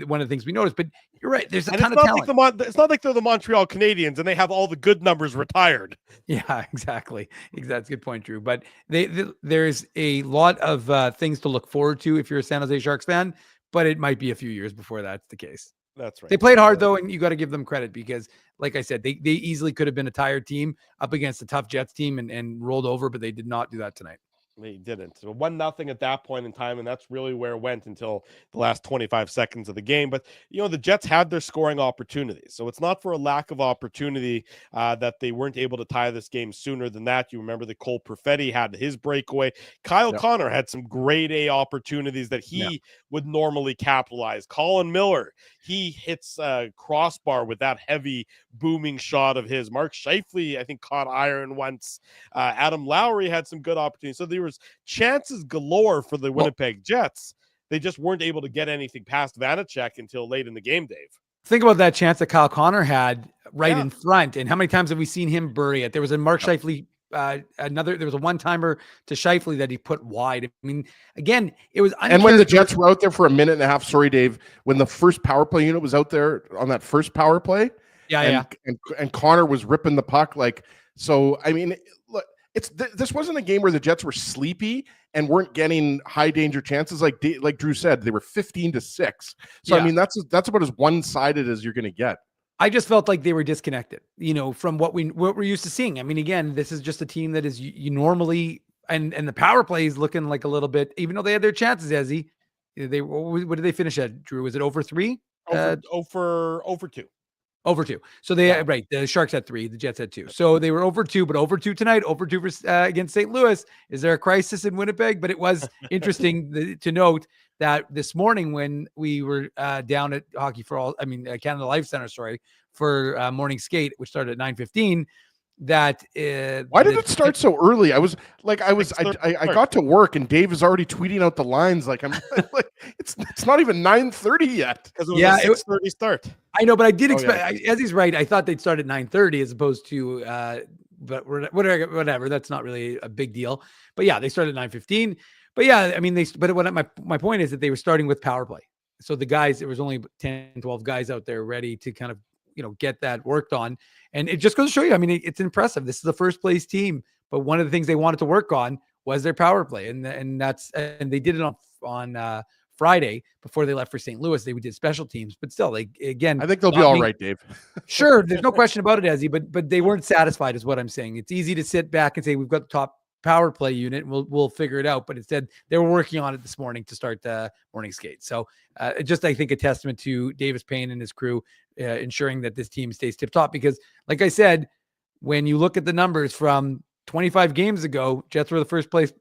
one of the things we noticed. But you're right, there's a ton of talent. It's not like they're the Montreal Canadiens and they have all the good numbers retired. Yeah, exactly. That's a good point, Drew. But there's a lot of things to look forward to if you're a San Jose Sharks fan. But it might be a few years before that's the case. That's right. They played hard, though, and you got to give them credit because, like I said, they easily could have been a tired team up against a tough Jets team and rolled over, but they did not do that tonight. They didn't. So 1-0 at that point in time, and that's really where it went until the last 25 seconds of the game. But, the Jets had their scoring opportunities. So it's not for a lack of opportunity that they weren't able to tie this game sooner than that. You remember that Cole Perfetti had his breakaway. Kyle Connor had some grade A opportunities that he would normally capitalize. Colin Miller, he hits a crossbar with that heavy booming shot of his. Mark Scheifele, I think, caught iron once. Adam Lowry had some good opportunities. So there was chances galore for the Winnipeg Jets. They just weren't able to get anything past Vanacek until late in the game, Dave. Think about that chance that Kyle Connor had right Yeah. in front, and how many times have we seen him bury it? There was a Mark Scheifele, there was a one-timer to Scheifele that he put wide. I mean, again, it was And when the Jets were out there for a minute and a half, sorry, Dave, when the first power play unit was out there on that first power play, and Connor was ripping the puck, like, so, I mean, look, this wasn't a game where the Jets were sleepy and weren't getting high danger chances. Like Drew said, they were 15-6. So, I mean, that's about as one-sided as you're going to get. I just felt like they were disconnected, from what we're used to seeing. I mean, again, this is just a team that is you normally, and the power play is looking like a little bit, even though they had their chances, Ezzy, what did they finish at, Drew? Was it over 3? Over 2. Over 2. So right. The Sharks had 3, the Jets had 2. So they were over 2, but over 2 tonight, over 2 against St. Louis. Is there a crisis in Winnipeg? But it was interesting to note that this morning when we were down at Canada Life Center, for morning skate, which started at 9:15, that why did it start so early? I got to work and Dave is already tweeting out the lines. Like, I'm like, it's not even 9:30 yet. Because it was a 6:30 start. I know, but I did expect, as he's right, I thought they'd start at 9:30 as opposed to but whatever, that's not really a big deal. But yeah, they started at 9:15. But yeah, I mean, my point is that they were starting with power play. So the guys, there was only 10, 12 guys out there ready to kind of, get that worked on. And it just goes to show you, I mean, it's impressive. This is the first place team, but one of the things they wanted to work on was their power play. And they did it on Friday before they left for St. Louis. They did special teams, but still, again, I think they'll be all right, Dave. Sure. There's no question about it, Ezzy, but they weren't satisfied is what I'm saying. It's easy to sit back and say, we've got the top power play unit and we'll figure it out. But instead they were working on it this morning to start the morning skate. So I think a testament to Davis Payne and his crew, ensuring that this team stays tip top, because like I said, when you look at the numbers from 25 games ago, Jets were the first place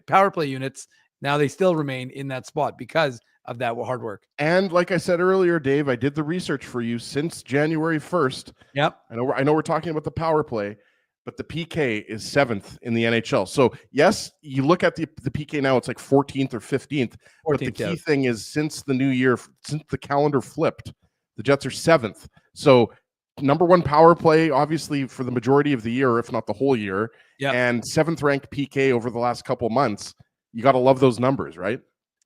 power play units. Now they still remain in that spot because of that hard work. And like I said earlier, Dave, I did the research for you since January 1st. Yep. I know we're talking about the power play, but the PK is 7th in the NHL. So yes, you look at the PK now, it's like 14th or 15th. But the key thing is, since the new year, since the calendar flipped, the Jets are 7th. So number 1 power play, obviously, for the majority of the year, if not the whole year, and 7th ranked PK over the last couple months. You got to love those numbers, right?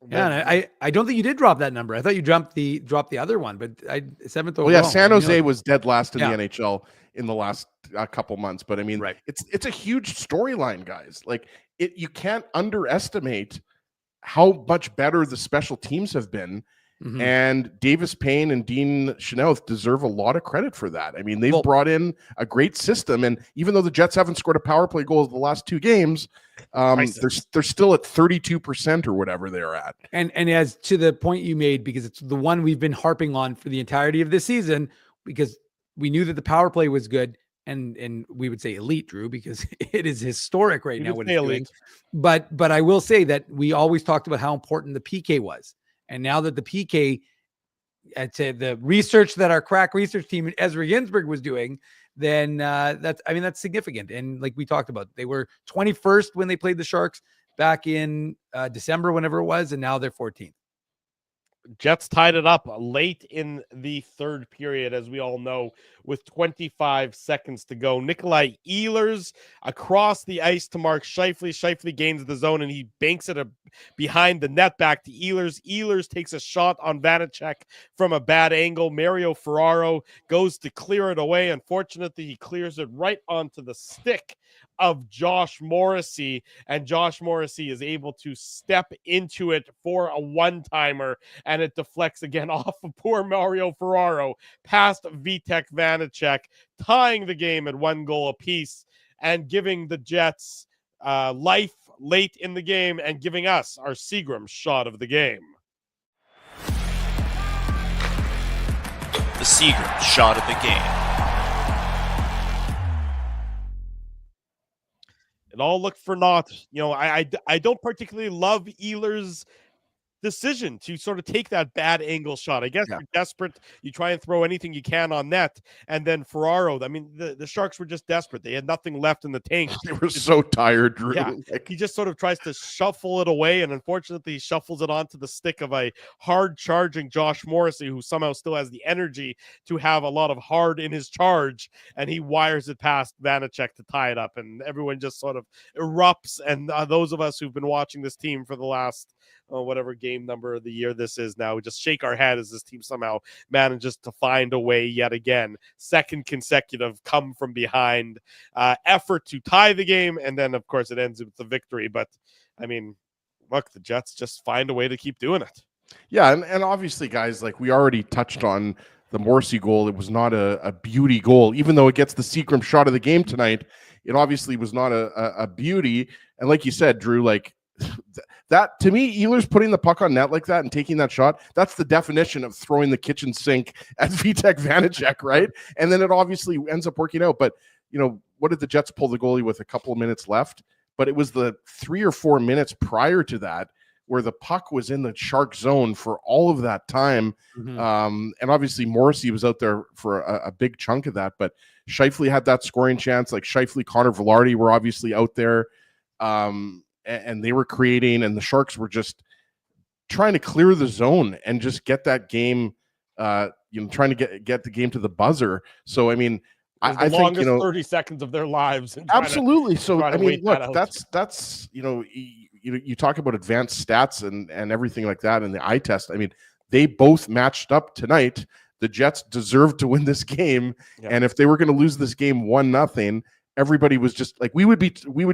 Yeah, and I don't think you did drop that number. I thought you dropped the other one, but 7th overall. Well, yeah, San Jose was dead last in the NHL in the last couple months, but I mean, it's a huge storyline, guys. Like, you can't underestimate how much better the special teams have been. Mm-hmm. And Davis Payne and Dean Chanel deserve a lot of credit for that. I mean, they've brought in a great system, and even though the Jets haven't scored a power play goal the last 2 games, they're still at 32% or whatever they're at. And as to the point you made, because it's the one we've been harping on for the entirety of this season, because we knew that the power play was good, and we would say elite, Drew, because it is historic right now what it's doing. But I will say that we always talked about how important the PK was. And now that the PK, I'd say the research that our crack research team, Ezra Ginsburg, was doing, then that's significant. And like we talked about, they were 21st when they played the Sharks back in December, whenever it was, and now they're 14th. Jets tied it up late in the third period, as we all know, with 25 seconds to go. Nikolai Ehlers across the ice to Mark Scheifele. Scheifele gains the zone, and he banks it behind the net back to Ehlers. Ehlers takes a shot on Vanacek from a bad angle. Mario Ferraro goes to clear it away. Unfortunately, he clears it right onto the stick of Josh Morrissey, and Josh Morrissey is able to step into it for a one-timer, and it deflects again off of poor Mario Ferraro past Vitek Vanacek, tying the game at 1 goal apiece and giving the Jets life late in the game and giving us our Seagram shot of the game. The Seagram shot of the game. It all looked for naught. You know, I don't particularly love Ehlers' decision to sort of take that bad angle shot. I guess Yeah. you're desperate. You try and throw anything you can on net. And then Ferraro, I mean, the Sharks were just desperate. They had nothing left in the tank. They were so tired, Drew. Yeah. He just sort of tries to shuffle it away, and unfortunately he shuffles it onto the stick of a hard charging Josh Morrissey, who somehow still has the energy to have a lot of hard in his charge, and he wires it past Vanacek to tie it up, and everyone just sort of erupts. And those of us who've been watching this team for the last whatever game number of the year this is now, we just shake our head as this team somehow manages to find a way yet again. Second consecutive come from behind effort to tie the game, and then of course it ends with the victory. But I mean, look, the Jets just find a way to keep doing it. Yeah, and obviously, guys, like we already touched on the Morrissey goal. It was not a beauty goal, even though it gets the Seagram shot of the game tonight. It obviously was not a beauty. And like you said, Drew, like that to me, Ehlers putting the puck on net like that and taking that shot, that's the definition of throwing the kitchen sink at Vitek Vanacek, right? And then it obviously ends up working out. But you know, what did the Jets pull the goalie with a couple of minutes left? But it was the 3 or 4 minutes prior to that where the puck was in the Shark zone for all of that time. And obviously Morrissey was out there for a big chunk of that, but Scheifele had that scoring chance. Like Scheifele, Connor Velarde were obviously out there, and they were creating, and the Sharks were just trying to clear the zone and just get that game, trying to get the game to the buzzer. So, I mean, I think, 30 seconds of their lives. Absolutely. So, I mean, look, that's, you talk about advanced stats and everything like that in the eye test. I mean, they both matched up tonight. The Jets deserved to win this game. Yeah. And if they were going to lose this game 1-0, everybody was just like, we would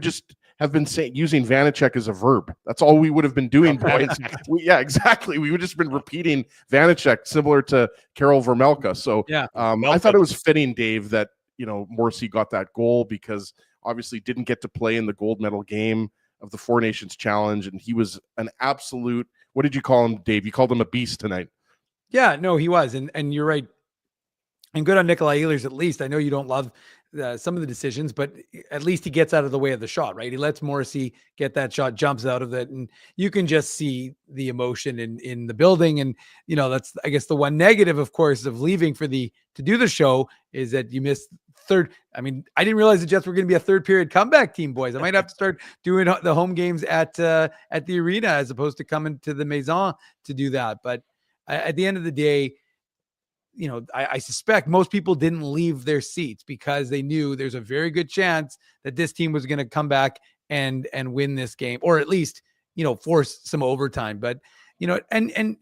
just have been using Vanacek as a verb. That's all we would have been doing, boys. Yeah, exactly. We would just been repeating Vanacek, similar to Karel Vermelka. So yeah, I thought it was fitting, Dave, that, Morrissey got that goal because obviously didn't get to play in the gold medal game of the Four Nations Challenge. And he was an absolute, what did you call him, Dave? You called him a beast tonight. Yeah, no, he was. And you're right. And good on Nikolai Ehlers, at least. I know you don't love some of the decisions, but at least he gets out of the way of the shot, right? He lets Morrissey get that shot, jumps out of it, and you can just see the emotion in the building. And, that's, I guess, the one negative, of course, of leaving to do the show is that you missed third. I mean, I didn't realize the Jets were going to be a third period comeback team, boys. I might have to start doing the home games at the arena as opposed to coming to the Maison to do that. But at the end of the day, I suspect most people didn't leave their seats because they knew there's a very good chance that this team was going to come back and win this game, or at least, force some overtime. But, and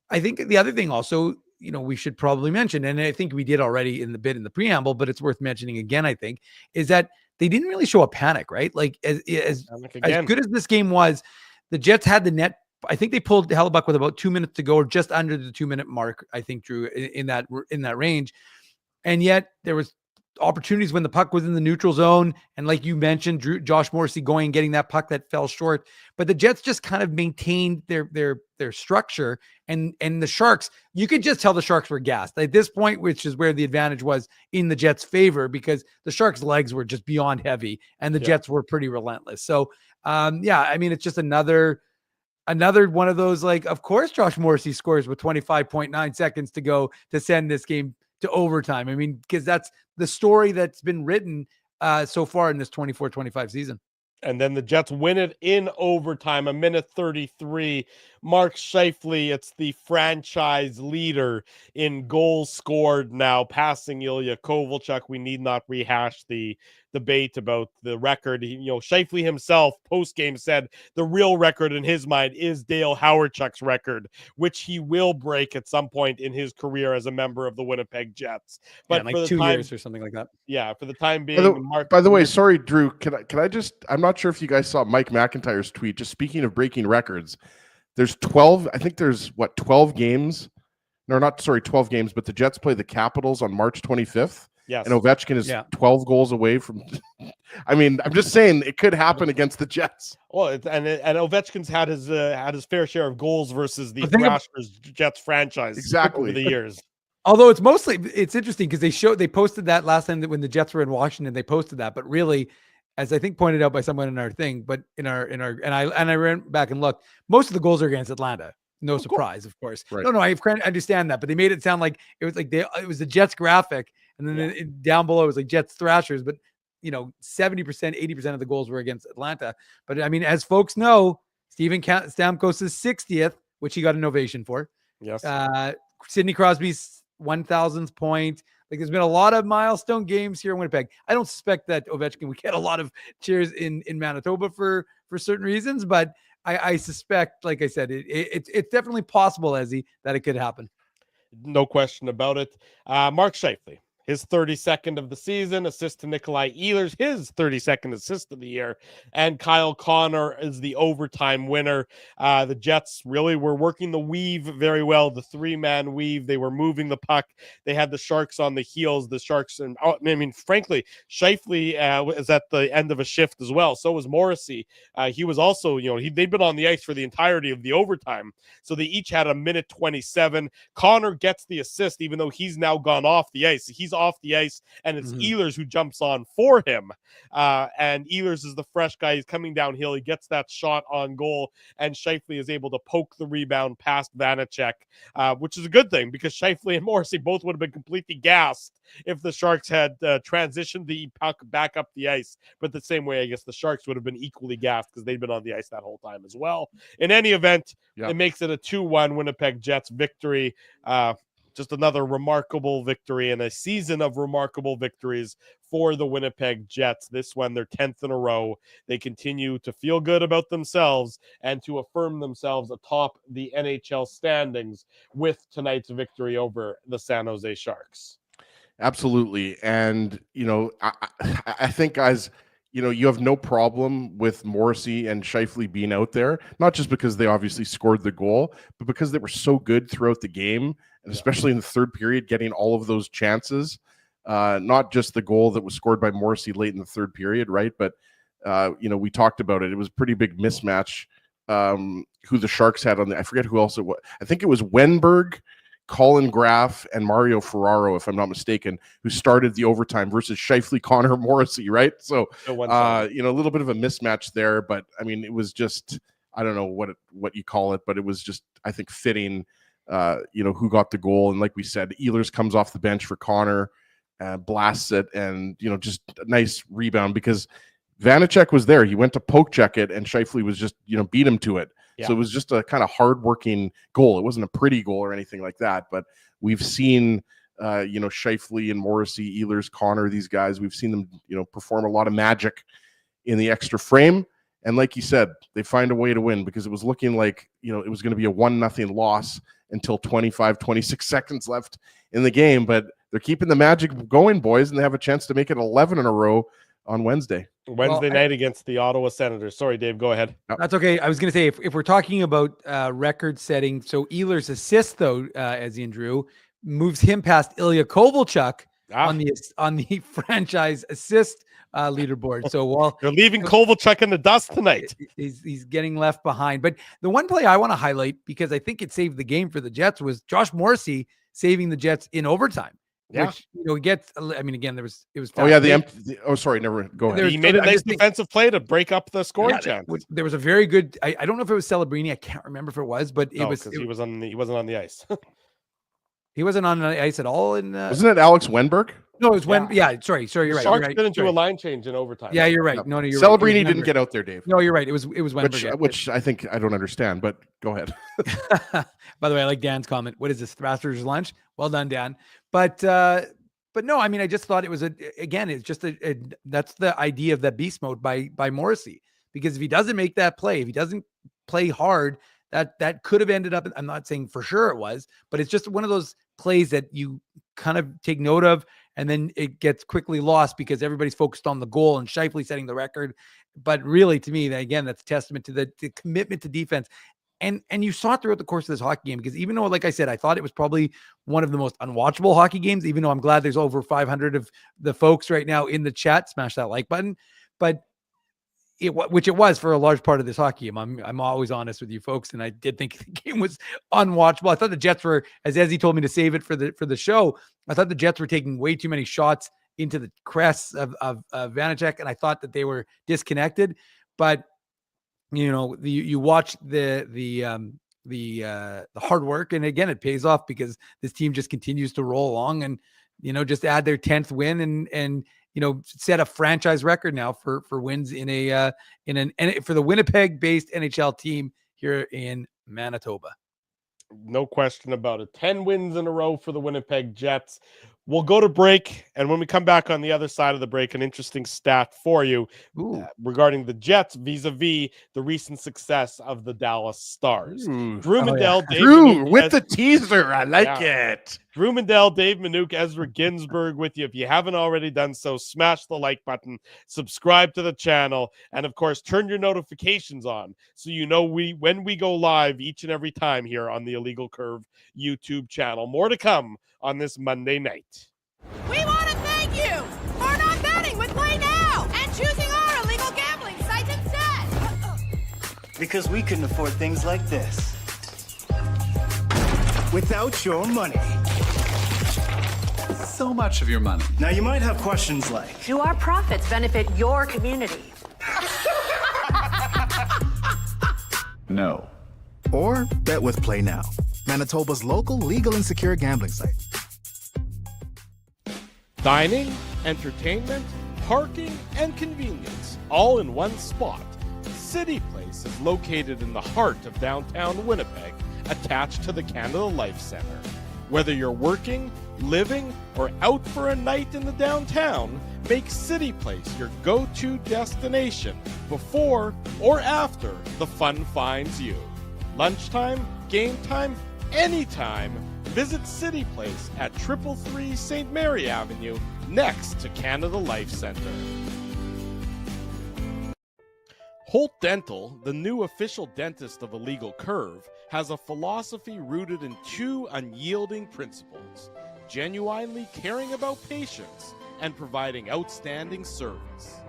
I think the other thing also, we should probably mention, and I think we did already in the preamble, but it's worth mentioning again, I think, is that they didn't really show a panic, right? Like as good as this game was, the Jets had the net. I think they pulled Hellebuck with about 2 minutes to go, or just under the 2-minute mark, I think, Drew, in that range. And yet there was opportunities when the puck was in the neutral zone. And like you mentioned, Josh Morrissey going and getting that puck that fell short. But the Jets just kind of maintained their structure. And the Sharks, you could just tell the Sharks were gassed at this point, which is where the advantage was in the Jets' favor, because the Sharks' legs were just beyond heavy and the Jets were pretty relentless. So, I mean, it's just another one of those, like, of course, Josh Morrissey scores with 25.9 seconds to go to send this game to overtime. I mean, because that's the story that's been written so far in this 24-25 season. And then the Jets win it in overtime, 1:33. Mark Scheifele, it's the franchise leader in goals scored now, passing Ilya Kovalchuk. We need not rehash the debate about the record. Scheifele himself post-game said the real record in his mind is Dale Hawerchuk's record, which he will break at some point in his career as a member of the Winnipeg Jets. But like 2 years or something like that. Yeah, for the time being. By the way, sorry, Drew, can I just, I'm not sure if you guys saw Mike McIntyre's tweet, just speaking of breaking records. There's 12, I think there's 12 games. No, 12 games, but the Jets play the Capitals on March 25th. Yes. And Ovechkin is 12 goals away from. I mean, I'm just saying it could happen against the Jets. Well, and Ovechkin's had his fair share of goals versus the Thrashers Jets franchise over the years. Although it's interesting because they posted that last time that when the Jets were in Washington, they posted that, but really, as I think pointed out by someone in our thing, but in our and I ran back and looked, most of the goals are against Atlanta. no surprise, of course. Right. No, I understand that, but they made it sound like it was like it was the Jets graphic, and then down below it was like Jets Thrashers, but 70%, 80% of the goals were against Atlanta. But I mean, as folks know, Steven Stamkos' 60th, which he got an ovation for. Yes. Sidney Crosby's 1,000th point. Like, there's been a lot of milestone games here in Winnipeg. I don't suspect that Ovechkin would get a lot of cheers in Manitoba for certain reasons, but I suspect, like I said, it's definitely possible, Ezzy, that it could happen. No question about it. Mark Scheifele, his 32nd of the season, assist to Nikolai Ehlers, his 32nd assist of the year, and Kyle Connor is the overtime winner. The Jets really were working the weave very well, the three-man weave. They were moving the puck. They had the Sharks on the heels. The Sharks, and frankly, Scheifele was at the end of a shift as well. So was Morrissey. He was also, they'd been on the ice for the entirety of the overtime. So they each had a minute 27. Connor gets the assist, even though he's now gone off the ice. He's off the ice, and it's Ehlers who jumps on for him. And Ehlers is the fresh guy. He's coming downhill. He gets that shot on goal, and Scheifele is able to poke the rebound past Vanacek, which is a good thing because Scheifele and Morrissey both would have been completely gassed if the Sharks had transitioned the puck back up the ice. But the same way, I guess the Sharks would have been equally gassed because they'd been on the ice that whole time as well. In any event, it makes it a 2-1 Winnipeg Jets victory. Just another remarkable victory and a season of remarkable victories for the Winnipeg Jets. This one, their 10th in a row. They continue to feel good about themselves and to affirm themselves atop the NHL standings with tonight's victory over the San Jose Sharks. Absolutely. And, I think, guys, you have no problem with Morrissey and Scheifele being out there, not just because they obviously scored the goal, but because they were so good throughout the game, and especially in the third period, getting all of those chances. Not just the goal that was scored by Morrissey late in the third period, right? But, we talked about it. It was a pretty big mismatch who the Sharks had on I forget who else it was. I think it was Wenberg, Colin Graff, and Mario Ferraro, if I'm not mistaken, who started the overtime versus Scheifele, Connor, Morrissey, right? So, a little bit of a mismatch there, but I mean, it was just, I don't know what you call it, but it was just, I think, fitting, who got the goal. And like we said, Ehlers comes off the bench for Connor, blasts it, and, just a nice rebound because Vanacek was there. He went to poke check it, and Scheifele was just, beat him to it. Yeah. So it was just a kind of hardworking goal. It wasn't a pretty goal or anything like that, but we've seen, Scheifele and Morrissey, Ehlers, Connor, these guys, we've seen them, perform a lot of magic in the extra frame. And like you said, they find a way to win because it was looking like, it was going to be a 1-0 loss until 26 seconds left in the game, but they're keeping the magic going, boys, and they have a chance to make it 11 in a row on Wednesday night against the Ottawa Senators. Sorry, Dave, go ahead. That's okay. I was going to say, if we're talking about record setting, so Ehlers' assist, though, as Ian Drew, moves him past Ilya Kovalchuk on the franchise assist leaderboard. So while they're leaving Kovalchuk in the dust tonight, he's getting left behind. But the one play I want to highlight, because I think it saved the game for the Jets, was Josh Morrissey saving the Jets in overtime. Yeah, which, he gets. I mean, again, it was. Oh yeah, never go ahead. He made a nice defensive play to break up the scoring chance. There was a very good. I don't know if it was Celebrini. I can't remember if it was, but it was. He wasn't on the ice. He wasn't on the ice at all. Wasn't it Alex Wenberg? No, it was Yeah, sorry, you're right. Sharks didn't do a line change in overtime. Yeah, you're right. No, you're Celebrini right. didn't get out there, Dave. No, you're right. It was Wenberg. Which I think I don't understand, but go ahead. By the way, I like Dan's comment. What is this, Thrasher's lunch? Well done, Dan. But no, I mean, I just thought it was it's just that's the idea of that beast mode by Morrissey, because if he doesn't make that play, if he doesn't play hard, that could have ended up. I'm not saying for sure it was, but it's just one of those plays that you kind of take note of, and then it gets quickly lost because everybody's focused on the goal and Scheifele setting the record. But really, to me, again, that's a testament to the commitment to defense. And you saw it throughout the course of this hockey game, because even though, like I said, I thought it was probably one of the most unwatchable hockey games, even though I'm glad there's over 500 of the folks right now in the chat, smash that like button. But which it was for a large part of this hockey game. I'm always honest with you folks, and I did think the game was unwatchable. I thought the Jets were, as Ezzy told me to save it for the show, I thought the Jets were taking way too many shots into the crests of Vanacek, and I thought that they were disconnected. But you watch the hard work. And again, it pays off because this team just continues to roll along and, just add their 10th win and set a franchise record now for wins for the Winnipeg based NHL team here in Manitoba. No question about it. 10 wins in a row for the Winnipeg Jets. We'll go to break, and when we come back on the other side of the break, an interesting stat for you regarding the Jets vis-a-vis the recent success of the Dallas Stars. Drew Mandel, Dave Drew with the teaser. I like it. Drew Mandel, Dave Minuk, Ezra Ginsburg with you. If you haven't already done so, smash the like button, subscribe to the channel, and of course, turn your notifications on so you know when we go live each and every time here on the Illegal Curve YouTube channel. More to come on this Monday night. We want to thank you for not betting with Play Now and choosing our illegal gambling sites instead. Because we couldn't afford things like this without your money. So much of your money. Now you might have questions like, Do our profits benefit your community? No. or bet with Play Now, Manitoba's local legal and secure gambling site. Dining, entertainment, parking, and convenience, all in one spot. City Place is located in the heart of downtown Winnipeg, attached to the Canada Life Centre. Whether you're working, living, or out for a night in the downtown, make City Place your go-to destination before or after the fun finds you. Lunchtime, game time, anytime, visit City Place at 333 St. Mary Avenue, next to Canada Life Centre. Holt Dental, the new official dentist of Illegal Curve, has a philosophy rooted in two unyielding principles: genuinely caring about patients and providing outstanding service.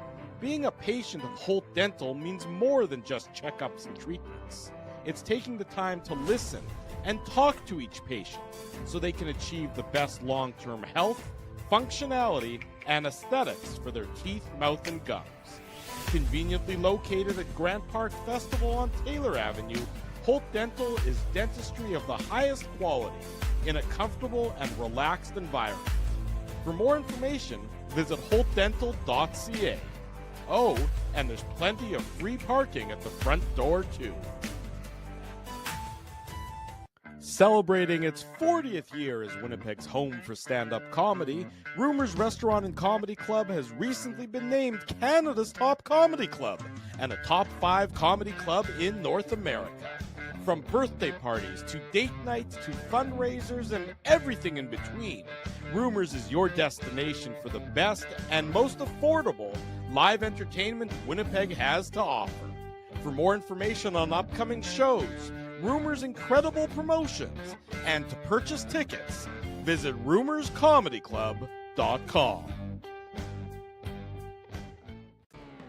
Being a patient of Holt Dental means more than just checkups and treatments. It's taking the time to listen and talk to each patient so they can achieve the best long-term health, functionality, and aesthetics for their teeth, mouth, and gums. Conveniently located at Grant Park Festival on Taylor Avenue, Holt Dental is dentistry of the highest quality in a comfortable and relaxed environment. For more information, visit holtdental.ca. Oh, and there's plenty of free parking at the front door, too. Celebrating its 40th year as Winnipeg's home for stand-up comedy, Rumors Restaurant and Comedy Club has recently been named Canada's top comedy club and a top 5 comedy club in North America. From birthday parties to date nights to fundraisers and everything in between, Rumors is your destination for the best and most affordable live entertainment Winnipeg has to offer. For more information on upcoming shows, Rumors' incredible promotions, and to purchase tickets, visit rumorscomedyclub.com.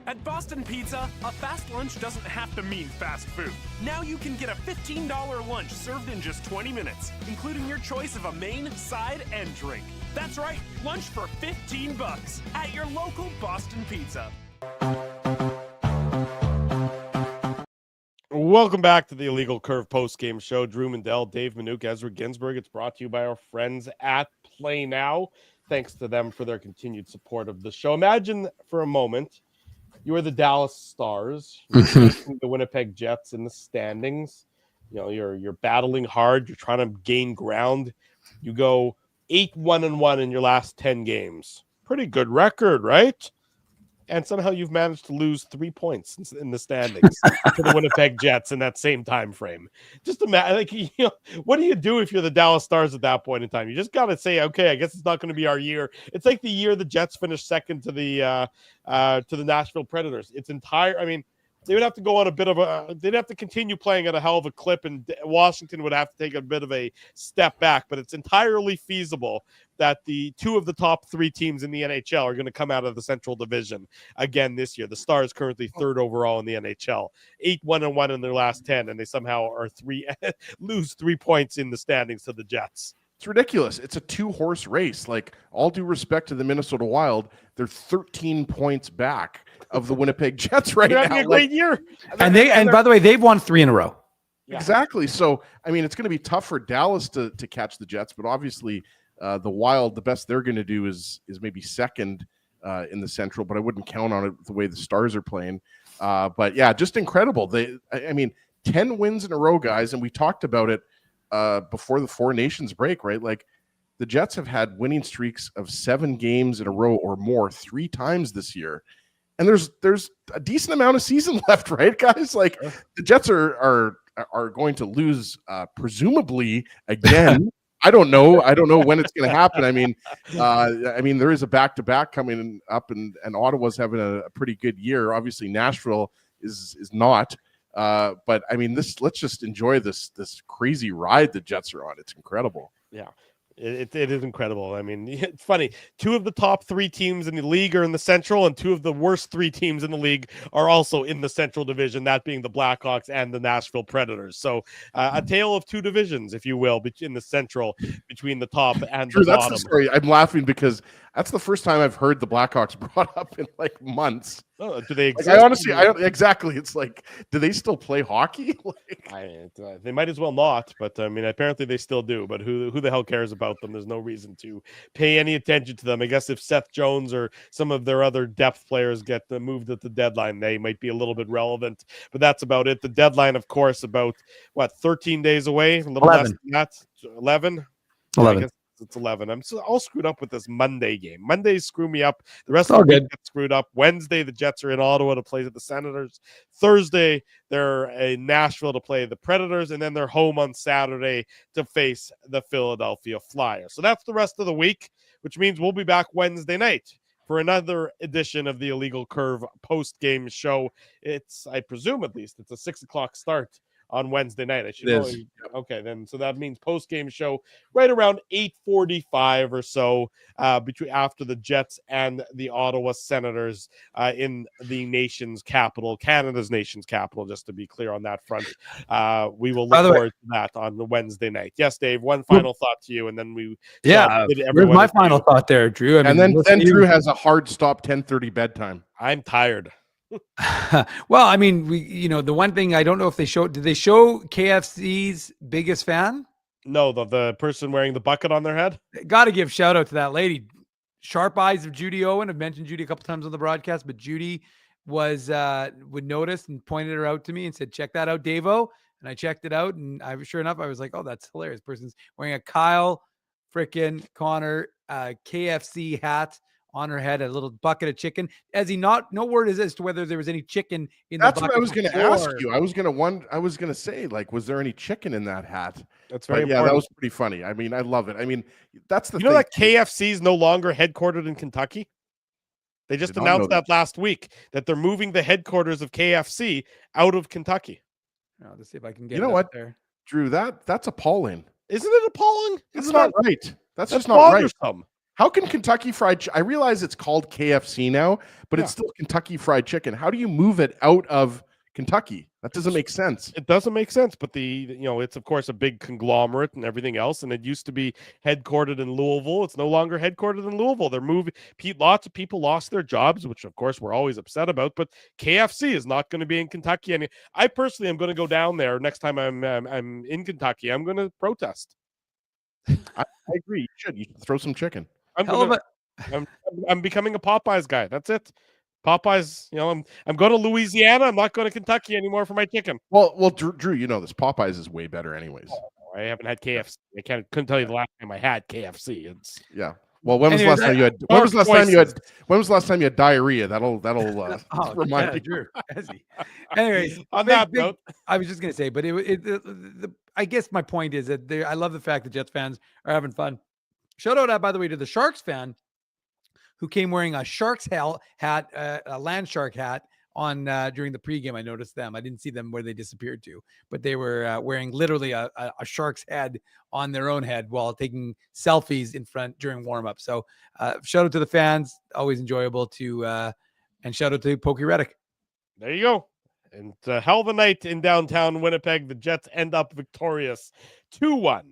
At Boston Pizza, a fast lunch doesn't have to mean fast food. Now you can get a $15 lunch served in just 20 minutes, including your choice of a main, side, and drink. That's right, lunch for $15 at your local Boston Pizza. Welcome back to the Illegal Curve post-game show. Drew Mandel, Dave Minuk, Ezra Ginsburg. It's brought to you by our friends at Play Now. Thanks to them for their continued support of the show. Imagine for a moment you are the Dallas Stars, you're facing the Winnipeg Jets in the standings. You know, you're battling hard. You're trying to gain ground. You go 8-1-1 in your last 10 games. Pretty good record, right? And somehow you've managed to lose 3 points in the standings to the Winnipeg Jets in that same time frame. Just imagine, like, you know, what do you do if you're the Dallas Stars at that point in time? You just got to say, okay, I guess it's not going to be our year. It's like the year the Jets finished second to the Nashville Predators. It's entire. I mean, they would have to go on a bit of a. They'd have to continue playing at a hell of a clip, and Washington would have to take a bit of a step back. But it's entirely feasible that the two of the top 3 teams in the NHL are going to come out of the Central Division again this year. The Stars currently 3rd overall in the NHL, 8-1-1 in their last 10, and they somehow are lose 3 points in the standings to the Jets. It's ridiculous. It's a 2-horse race. Like, all due respect to the Minnesota Wild, they're 13 points back of the Winnipeg Jets right They're now. having a great year. And by the way, they've won 3 in a row. Yeah. Exactly. So, I mean, it's going to be tough for Dallas to catch the Jets, but obviously the Wild, the best they're going to do is maybe second in the Central, but I wouldn't count on it the way the Stars are playing. But yeah, just incredible. I mean, 10 wins in a row, guys, and we talked about it before the Four Nations break, right? Like the Jets have had winning streaks of 7 games in a row or more 3 times this year. And there's a decent amount of season left, right, guys? Like the Jets are going to lose presumably again. I don't know when it's going to happen. I mean, there is a back-to-back coming up, and Ottawa's having a pretty good year. Obviously, Nashville is not. But I mean, let's just enjoy this crazy ride the Jets are on. It's incredible. Yeah. It is incredible. I mean, it's funny. 2 of the top 3 teams in the league are in the Central, and 2 of the worst 3 teams in the league are also in the Central Division, that being the Blackhawks and the Nashville Predators. So a tale of 2 divisions, if you will, in the Central, between the top and the bottom. That's the story. I'm laughing because that's the first time I've heard the Blackhawks brought up in like months. Oh, do they exist? Like, I honestly, exactly. It's like, do they still play hockey? They might as well not, but I mean, apparently they still do. But who the hell cares about them? There's no reason to pay any attention to them. I guess if Seth Jones or some of their other depth players get moved at the deadline, they might be a little bit relevant. But that's about it. The deadline, of course, about 13 days away, a little 11. less than that. 11. 11. I guess it's 11. I'm all screwed up with this Monday game. Mondays screw me up. The rest All of the week good. gets screwed up. Wednesday, the Jets are in Ottawa to play the Senators. Thursday, they're in Nashville to play the Predators, and then they're home on Saturday to face the Philadelphia Flyers. So that's the rest of the week, which means we'll be back Wednesday night for another edition of the Illegal Curve post-game show. It's, I presume at least, it's a 6:00 start on Wednesday night. I should know. Okay, then so that means post-game show right around 8:45 or so, between after the Jets and the Ottawa Senators in the nation's capital, Canada's nation's capital, just to be clear on that front. We will look forward to that on the Wednesday night. Yes, Dave, one final thought to you, and then we here's my final thought there, Drew. I mean, then Drew has a hard stop 10:30 bedtime. I'm tired. Well, I mean, the one thing I don't know if did they show KFC's biggest fan? No, the person wearing the bucket on their head. Got to give shout out to that lady. Sharp eyes of Judy Owen. I've mentioned Judy a couple times on the broadcast, but Judy would notice and pointed her out to me and said, "Check that out, Davo." And I checked it out, and sure enough, I was like, "Oh, that's hilarious." Person's wearing a Kyle frickin' Connor KFC hat on her head, a little bucket of chicken. No word is as to whether there was any chicken in the bucket. That's what I was going to ask you. I was going to say, like, was there any chicken in that hat? That's very important. Yeah, that was pretty funny. I mean, I love it. I mean, that's the thing. You know that KFC is no longer headquartered in Kentucky? They just announced that last week, that they're moving the headquarters of KFC out of Kentucky. Let's see if I can get. You know what, there. Drew? That's appalling. Isn't it appalling? It's not right. That's just not right. Bothersome. How can Kentucky Fried I realize it's called KFC now, but it's still Kentucky Fried Chicken. How do you move it out of Kentucky? That doesn't make sense. It doesn't make sense, but it's of course a big conglomerate and everything else, and it used to be headquartered in Louisville. It's no longer headquartered in Louisville. They're moving. Lots of people lost their jobs, which of course we're always upset about, but KFC is not going to be in Kentucky. And I personally am going to go down there next time I'm in Kentucky. I'm going to protest. I agree. You should throw some chicken. I'm becoming a Popeyes guy. That's it. Popeyes, I'm going to Louisiana. I'm not going to Kentucky anymore for my chicken. Well, Drew, you know this. Popeyes is way better anyways. I haven't had KFC. I couldn't tell you the last time I had KFC. Well, when was the last time you had? When was the last time you had diarrhea? That'll remind you. Drew. Anyways, on that note, I was just gonna say, but I guess my point is that I love the fact that Jets fans are having fun. Shout out, by the way, to the Sharks fan who came wearing a Sharks hat, a Land Shark hat on during the pregame. I noticed them. I didn't see them where they disappeared to, but they were wearing literally a Shark's head on their own head while taking selfies in front during warm-up. So shout out to the fans. Always enjoyable and shout out to Pokey Reddick. There you go. And hell of a night in downtown Winnipeg. The Jets end up victorious 2-1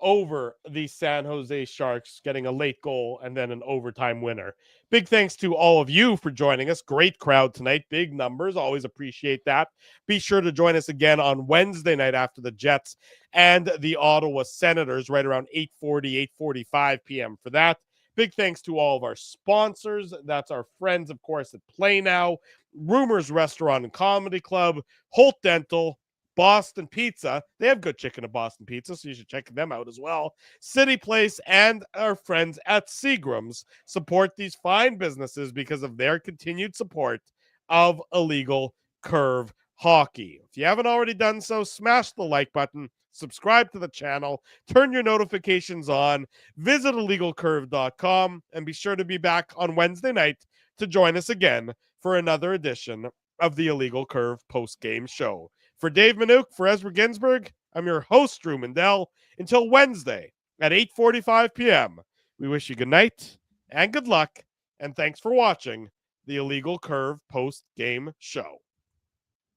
over the San Jose Sharks, getting a late goal and then an overtime winner. Big thanks to all of you for joining us. Great crowd tonight. Big numbers. Always appreciate that. Be sure to join us again on Wednesday night after the Jets and the Ottawa Senators right around 8:40, 8:45 p.m. for that. Big thanks to all of our sponsors. That's our friends, of course, at Play Now, Rumors Restaurant and Comedy Club, Holt Dental, Boston Pizza. They have good chicken at Boston Pizza, so you should check them out as well. City Place and our friends at Seagram's support these fine businesses because of their continued support of illegal curve hockey. If you haven't already done so, smash the like button, subscribe to the channel, turn your notifications on, visit illegalcurve.com, and be sure to be back on Wednesday night to join us again for another edition of the Illegal Curve post-game show. For Dave Minuk, for Ezra Ginsburg, I'm your host, Drew Mandel. Until Wednesday at 8:45 p.m., we wish you good night and good luck, and thanks for watching the Illegal Curve post-game show.